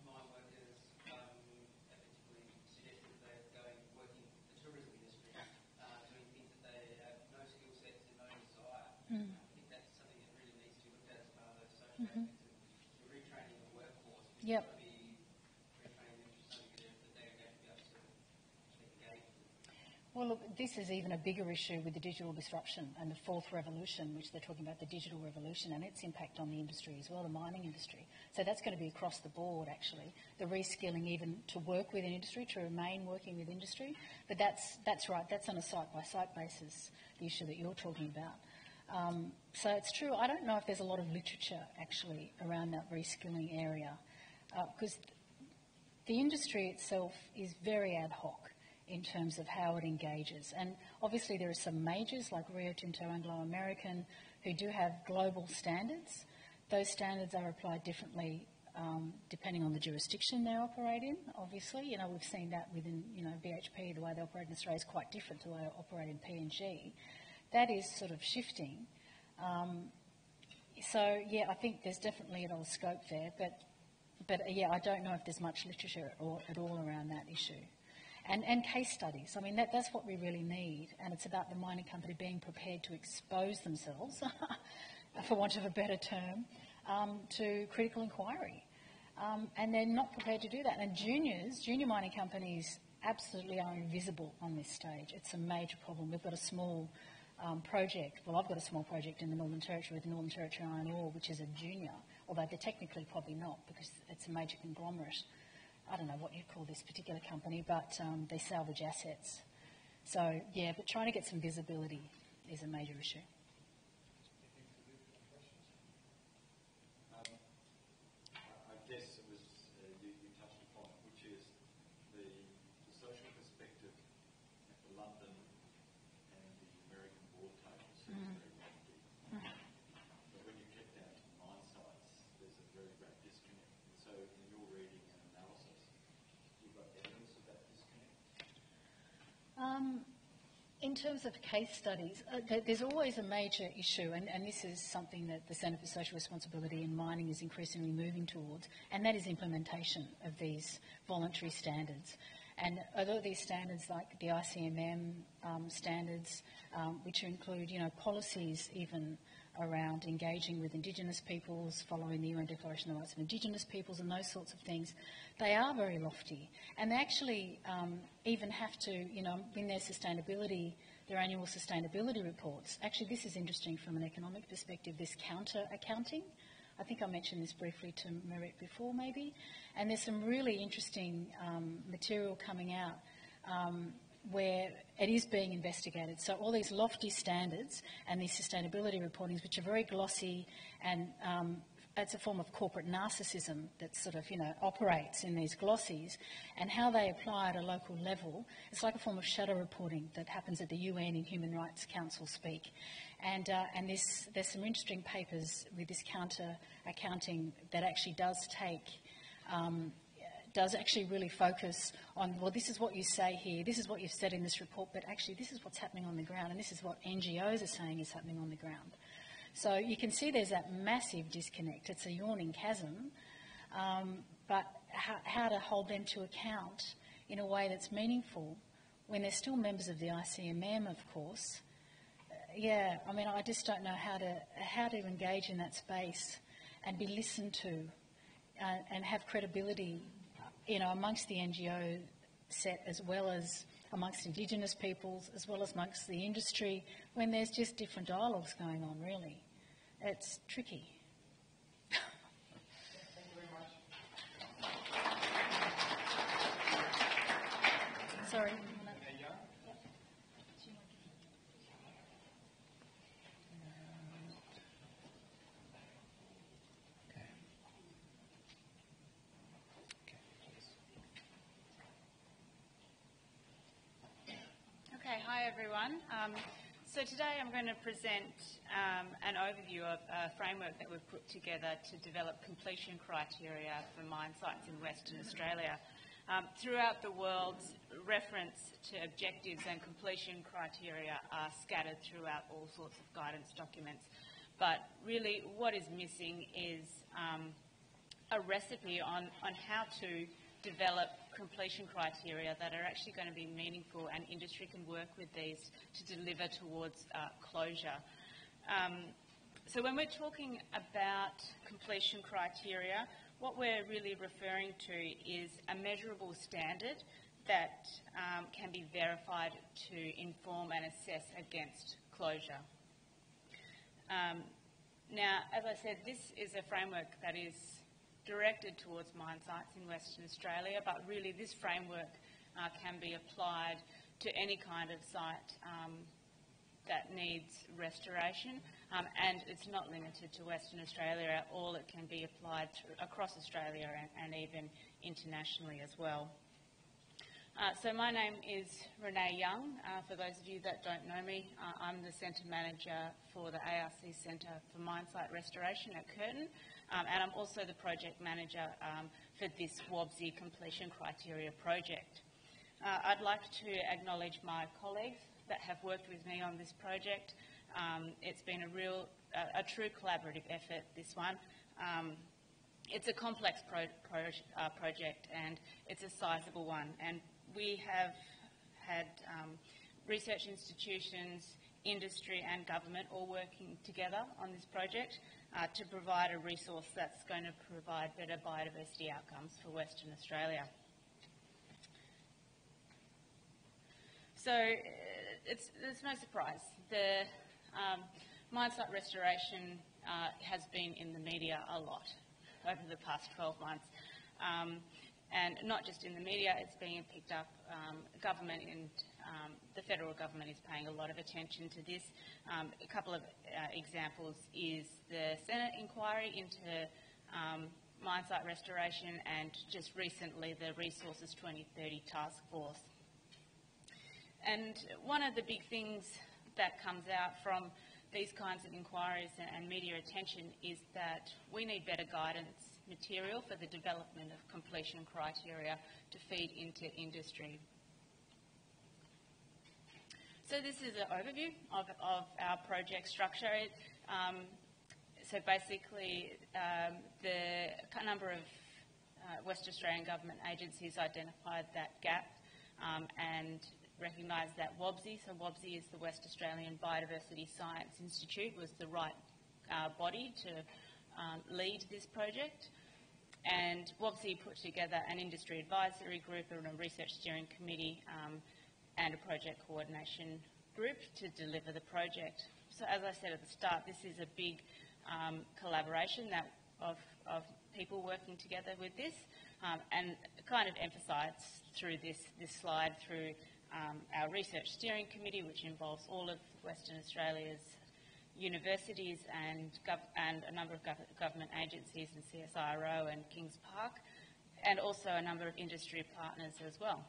Speaker 8: mine workers effectively suggested that they were working in the tourism industry, doing things that they have no skill sets and no desire.
Speaker 9: Mm.
Speaker 8: I think that's something that really needs to be looked at as part of those social aspects of retraining the workforce.
Speaker 9: Yep. Well, look, this is even a bigger issue with the digital disruption and the fourth revolution, which they're talking about, the digital revolution, and its impact on the industry as well, the mining industry. So that's going to be across the board, actually, the reskilling even to work with industry, to remain working with industry. But that's right, that's on a site-by-site basis, the issue that you're talking about. So it's true, I don't know if there's a lot of literature, actually, around that reskilling area, because the industry itself is very ad hoc in terms of how it engages. And obviously there are some majors like Rio Tinto, Anglo-American, who do have global standards. Those standards are applied differently depending on the jurisdiction they operate in, obviously. We've seen that within, BHP, the way they operate in Australia is quite different to the way they operate in PNG. That is sort of shifting. So, yeah, I think there's definitely a lot of scope there, but yeah, I don't know if there's much literature at all around that issue. And case studies. I mean, that's what we really need, and it's about the mining company being prepared to expose themselves, for want of a better term, to critical inquiry. And they're not prepared to do that. And junior mining companies absolutely are invisible on this stage. It's a major problem. We've got a small project. Well, I've got a small project in the Northern Territory with the Northern Territory Iron Ore, which is a junior, although they're technically probably not because it's a major conglomerate. I don't know what you call this particular company, but they salvage assets. So, yeah, but trying to get some visibility is a major issue.
Speaker 3: I guess it was, you touched upon it, which is the social perspective at the London and the American board tables seems very lofty. But when you get down to the mine sites, there's a very great disconnect. And so in your reading and analysis, you've got evidence of that disconnect?
Speaker 9: In terms of case studies, there's always a major issue, and this is something that the Centre for Social Responsibility in Mining is increasingly moving towards, and that is implementation of these voluntary standards. And although these standards, like the ICMM standards, which include, policies even around engaging with Indigenous peoples, following the UN Declaration of the Rights of Indigenous Peoples and those sorts of things, they are very lofty. And they actually even have to, in their annual sustainability reports. Actually, this is interesting from an economic perspective, this counter-accounting. I think I mentioned this briefly to Marit before, maybe. And there's some really interesting material coming out where it is being investigated. So all these lofty standards and these sustainability reportings, which are very glossy, and it's a form of corporate narcissism that sort of, operates in these glossies, and how they apply at a local level. It's like a form of shadow reporting that happens at the UN in Human Rights Council speak. And there's some interesting papers with this counter-accounting that actually does actually really focus on, well, this is what you say here, this is what you've said in this report, but actually this is what's happening on the ground, and this is what NGOs are saying is happening on the ground. So you can see there's that massive disconnect. It's a yawning chasm, but how to hold them to account in a way that's meaningful when they're still members of the ICMM, of course. I just don't know how to engage in that space and be listened to and have credibility, amongst the NGO set as well as amongst Indigenous peoples, as well as amongst the industry, when there's just different dialogues going on, really. It's tricky.
Speaker 7: Thank you very much.
Speaker 10: everyone. So today I'm going to present an overview of a framework that we've put together to develop completion criteria for mine sites in Western Australia. Throughout the world, reference to objectives and completion criteria are scattered throughout all sorts of guidance documents. But really what is missing is a recipe on how to develop completion criteria that are actually going to be meaningful, and industry can work with these to deliver towards closure. So when we're talking about completion criteria, what we're really referring to is a measurable standard that can be verified to inform and assess against closure. Now, as I said, this is a framework that is directed towards mine sites in Western Australia, but really this framework can be applied to any kind of site that needs restoration, and it's not limited to Western Australia at all. It can be applied across Australia and even internationally as well. So my name is Renee Young. For those of you that don't know me, I'm the Centre Manager for the ARC Centre for Mine Site Restoration at Curtin, and I'm also the Project Manager for this WOBSI completion criteria project. I'd like to acknowledge my colleagues that have worked with me on this project. It's been a true collaborative effort, this one. It's a complex project, and it's a sizable one. And we have had research institutions, industry and government all working together on this project to provide a resource that's going to provide better biodiversity outcomes for Western Australia. So it's no surprise. The mine site restoration has been in the media a lot over the past 12 months. And not just in the media, it's being picked up. Government and the federal government is paying a lot of attention to this. A couple of examples is the Senate inquiry into mine site restoration, and just recently the Resources 2030 Task Force. And one of the big things that comes out from these kinds of inquiries and media attention is that we need better guidance material for the development of completion criteria to feed into industry. So this is an overview of our project structure. So basically, the number of West Australian government agencies identified that gap and recognised that WOBSI, so WOBSI is the West Australian Biodiversity Science Institute, was the right body to lead this project. And WOBSI put together an industry advisory group and a research steering committee and a project coordination group to deliver the project. So as I said at the start, this is a big collaboration of people working together with this, and kind of emphasised through this slide through our research steering committee, which involves all of Western Australia's universities and a number of government agencies and CSIRO and Kings Park, and also a number of industry partners as well.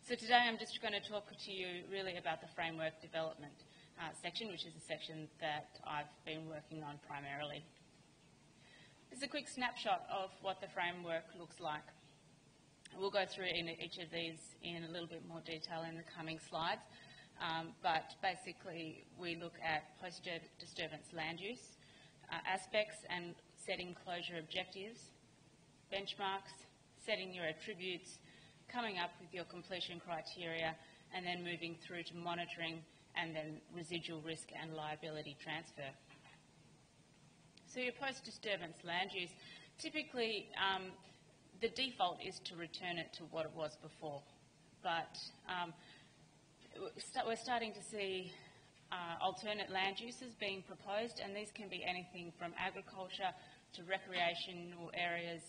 Speaker 10: So today I'm just going to talk to you really about the framework development section, which is a section that I've been working on primarily. This is a quick snapshot of what the framework looks like. We'll go through each of these in a little bit more detail in the coming slides. But basically, we look at post-disturbance land use aspects and setting closure objectives, benchmarks, setting your attributes, coming up with your completion criteria, and then moving through to monitoring and then residual risk and liability transfer. So your post-disturbance land use, typically the default is to return it to what it was before, but we're starting to see alternate land uses being proposed, and these can be anything from agriculture to recreational areas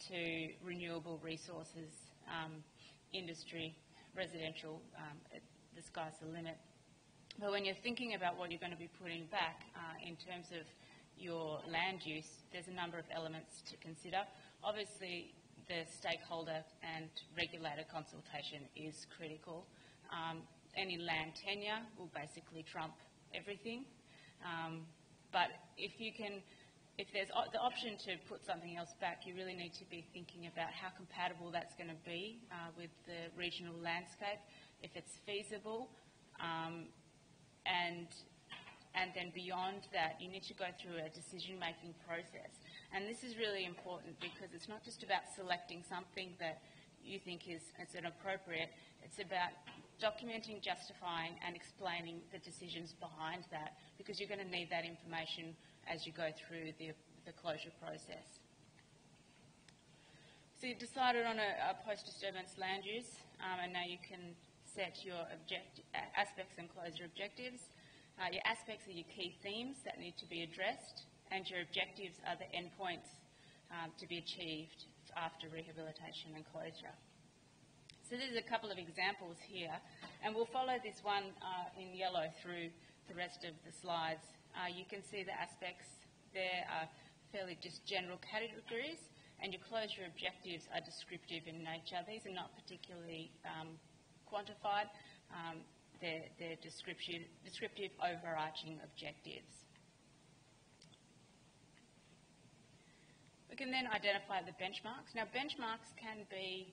Speaker 10: to renewable resources, industry, residential, the sky's the limit. But when you're thinking about what you're going to be putting back in terms of your land use, there's a number of elements to consider. obviously the stakeholder and regulator consultation is critical. Any land tenure will basically trump everything. But if there's the option to put something else back, you really need to be thinking about how compatible that's going to be with the regional landscape, if it's feasible, and then beyond that, you need to go through a decision-making process. And this is really important because it's not just about selecting something that you think is appropriate, it's about documenting, justifying and explaining the decisions behind that, because you're going to need that information as you go through the closure process. So you've decided on a post-disturbance land use, and now you can set your aspects and closure objectives. Your aspects are your key themes that need to be addressed, and your objectives are the endpoints to be achieved after rehabilitation and closure. So there's a couple of examples here, and we'll follow this one in yellow through the rest of the slides. You can see the aspects there are fairly just general categories, and your closure objectives are descriptive in nature. These are not particularly quantified. They're descriptive overarching objectives. We can then identify the benchmarks. Now, benchmarks can be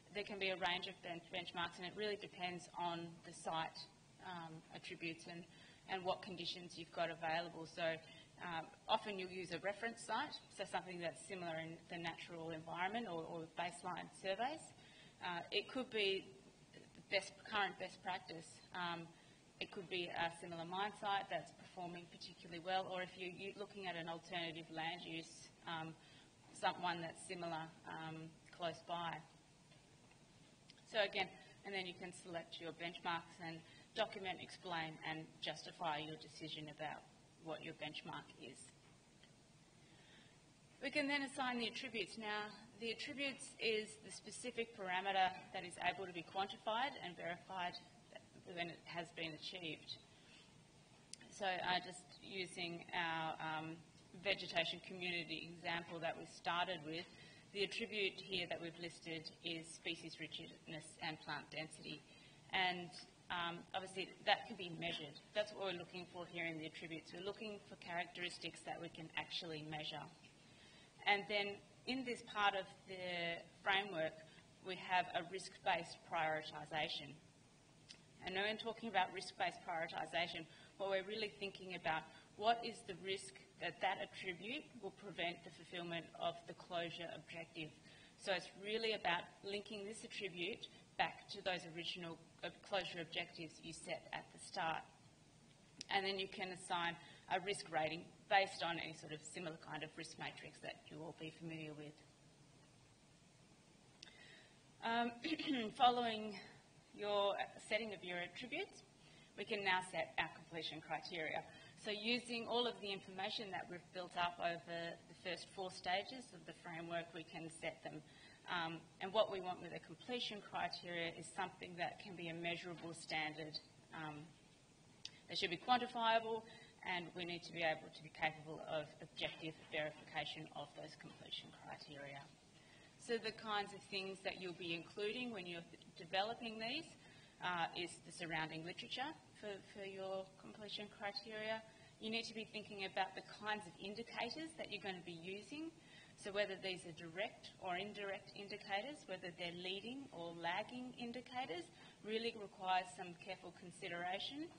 Speaker 10: there can be a range of benchmarks, and it really depends on the site attributes and what conditions you've got available. So often you'll use a reference site, so something that's similar in the natural environment or baseline surveys. It could be the current best practice. It could be a similar mine site that's performing particularly well, or if you're looking at an alternative land use, one that's similar close by. So again, and then you can select your benchmarks and document, explain and justify your decision about what your benchmark is. We can then assign the attributes. Now, the attributes is the specific parameter that is able to be quantified and verified when it has been achieved. So just using our vegetation community example that we started with, the attribute here that we've listed is species richness and plant density. And obviously that can be measured. That's what we're looking for here in the attributes. We're looking for characteristics that we can actually measure. And then in this part of the framework, we have a risk-based prioritisation. And when talking about risk-based prioritisation, what we're really thinking about, what is the risk that attribute will prevent the fulfilment of the closure objective. So it's really about linking this attribute back to those original closure objectives you set at the start. And then you can assign a risk rating based on any sort of similar kind of risk matrix that you all be familiar with. Following your setting of your attributes, we can now set our completion criteria. So using all of the information that we've built up over the first 4 stages of the framework, we can set them. And what we want with a completion criteria is something that can be a measurable standard. They should be quantifiable, and we need to be able to be capable of objective verification of those completion criteria. So the kinds of things that you'll be including when you're developing these is the surrounding literature for your completion criteria. You need to be thinking about the kinds of indicators that you're going to be using. So whether these are direct or indirect indicators, whether they're leading or lagging indicators, really requires some careful consideration.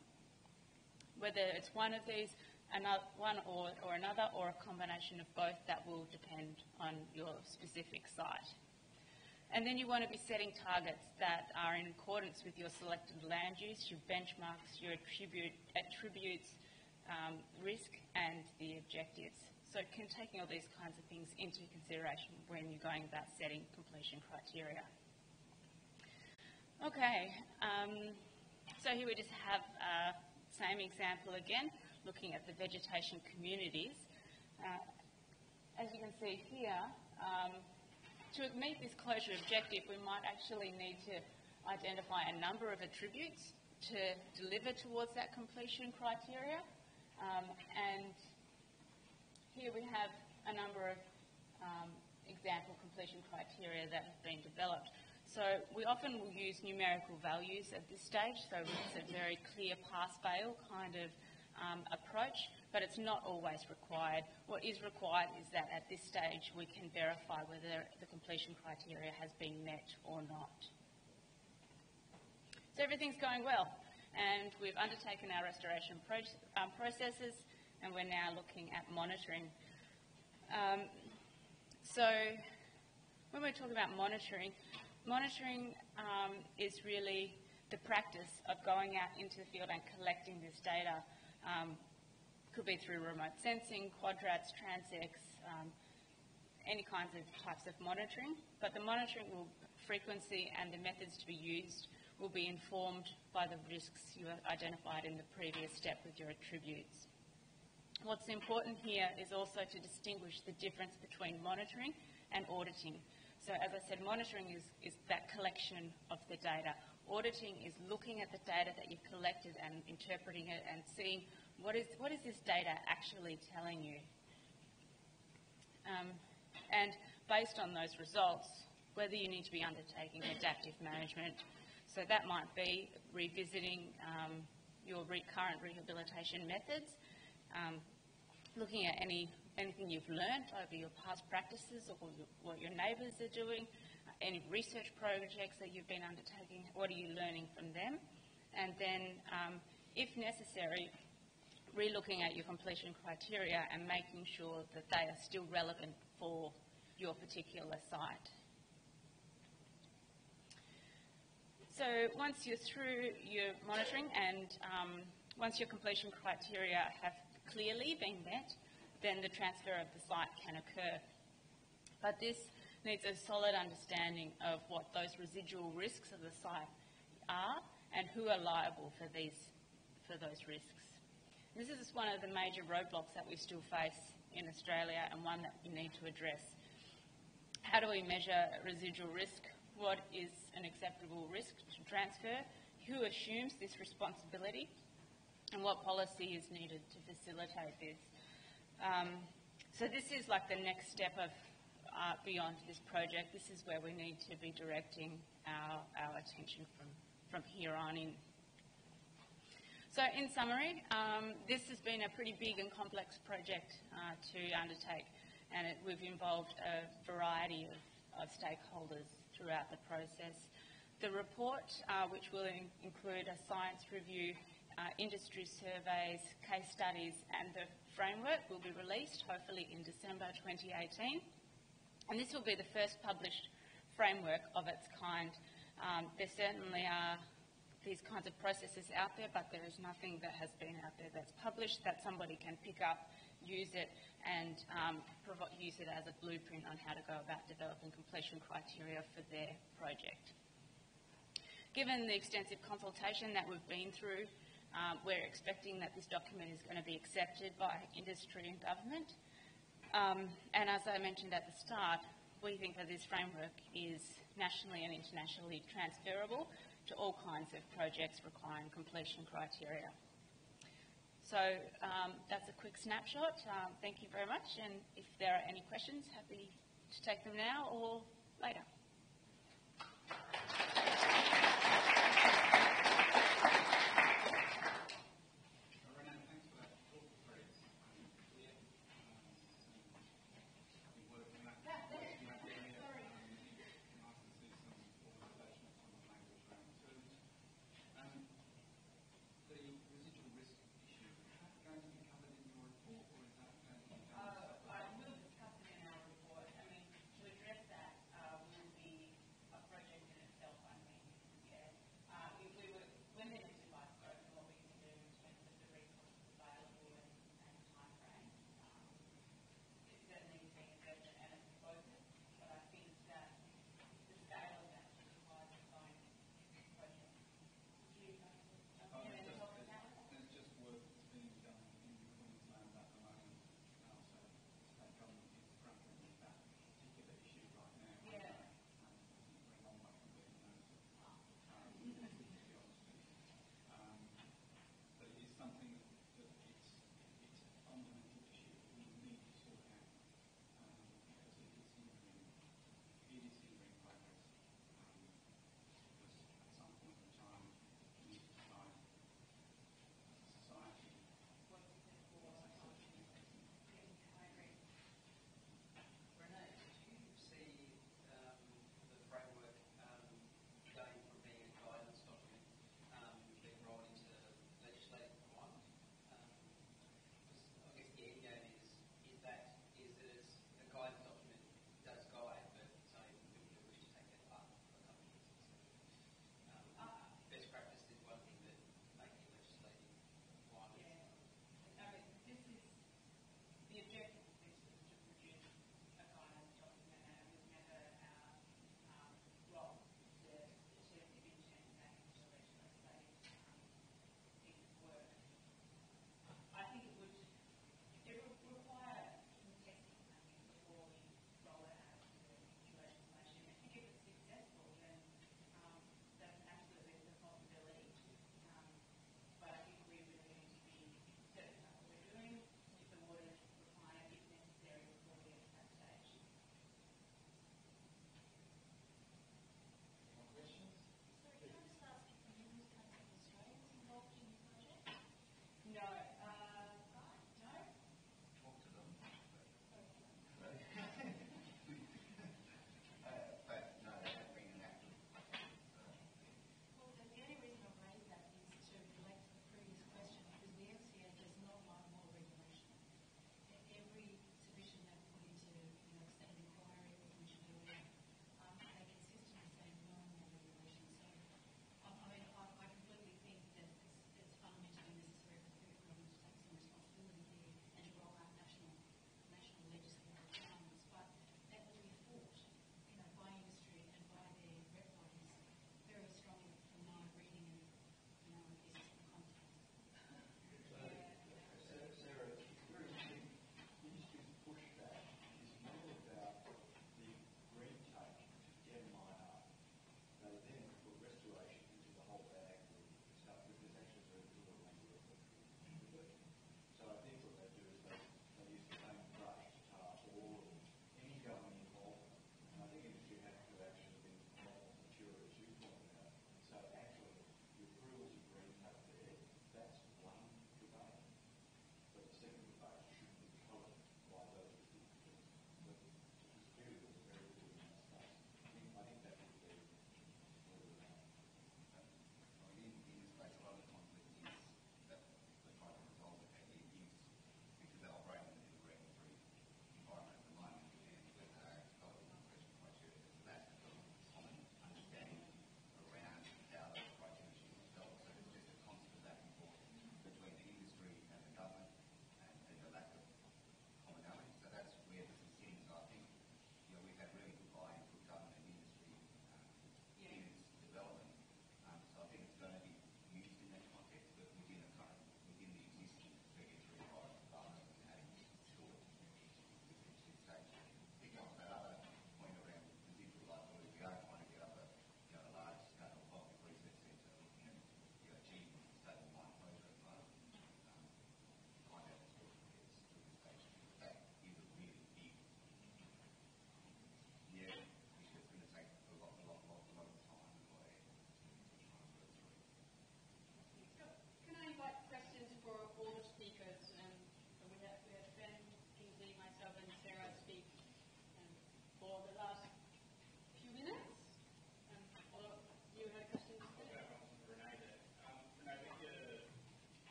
Speaker 10: Whether it's one of these, one or another, or a combination of both, that will depend on your specific site. And then you want to be setting targets that are in accordance with your selected land use, your benchmarks, your attributes, risk, and the objectives. So taking all these kinds of things into consideration when you're going about setting completion criteria. Okay, so here we just have same example again, looking at the vegetation communities. As you can see here, to meet this closure objective, we might actually need to identify a number of attributes to deliver towards that completion criteria. And here we have a number of completion criteria that have been developed. So we often will use numerical values at this stage, so it's a very clear pass-fail kind of approach, but it's not always required. What is required is that at this stage we can verify whether the completion criteria has been met or not. So everything's going well, and we've undertaken our restoration processes, and we're now looking at monitoring. So when we're talking about monitoring is really the practice of going out into the field and collecting this data. Could be through remote sensing, quadrats, transects, any kinds of types of monitoring, but the monitoring frequency and the methods to be used will be informed by the risks you identified in the previous step with your attributes. What's important here is also to distinguish the difference between monitoring and auditing. So as I said, monitoring is that collection of the data. Auditing is looking at the data that you've collected and interpreting it and seeing what is this data actually telling you. And based on those results, whether you need to be undertaking adaptive management. So that might be revisiting your current rehabilitation methods, looking at anything you've learned over your past practices or what your neighbours are doing, any research projects that you've been undertaking, what are you learning from them? And then, if necessary, re-looking at your completion criteria and making sure that they are still relevant for your particular site. So once you're through your monitoring and once your completion criteria have clearly been met, then the transfer of the site can occur. But this needs a solid understanding of what those residual risks of the site are and who are liable for those risks. This is one of the major roadblocks that we still face in Australia and one that we need to address. How do we measure residual risk? What is an acceptable risk to transfer? Who assumes this responsibility? And what policy is needed to facilitate this? So this is like the next step of beyond this project. This is where we need to be directing our attention from here on in. So in summary, this has been a pretty big and complex project to undertake, and we've involved a variety of stakeholders throughout the process. The report, which will include a science review, industry surveys, case studies, and the framework will be released hopefully in December 2018. And this will be the first published framework of its kind. There certainly are these kinds of processes out there, but there is nothing that has been out there that's published that somebody can pick up, use it, and use it as a blueprint on how to go about developing completion criteria for their project. Given the extensive consultation that we've been through, we're expecting that this document is going to be accepted by industry and government. And as I mentioned at the start, we think that this framework is nationally and internationally transferable to all kinds of projects requiring completion criteria. So that's a quick snapshot. Thank you very much, and if there are any questions, happy to take them now or later.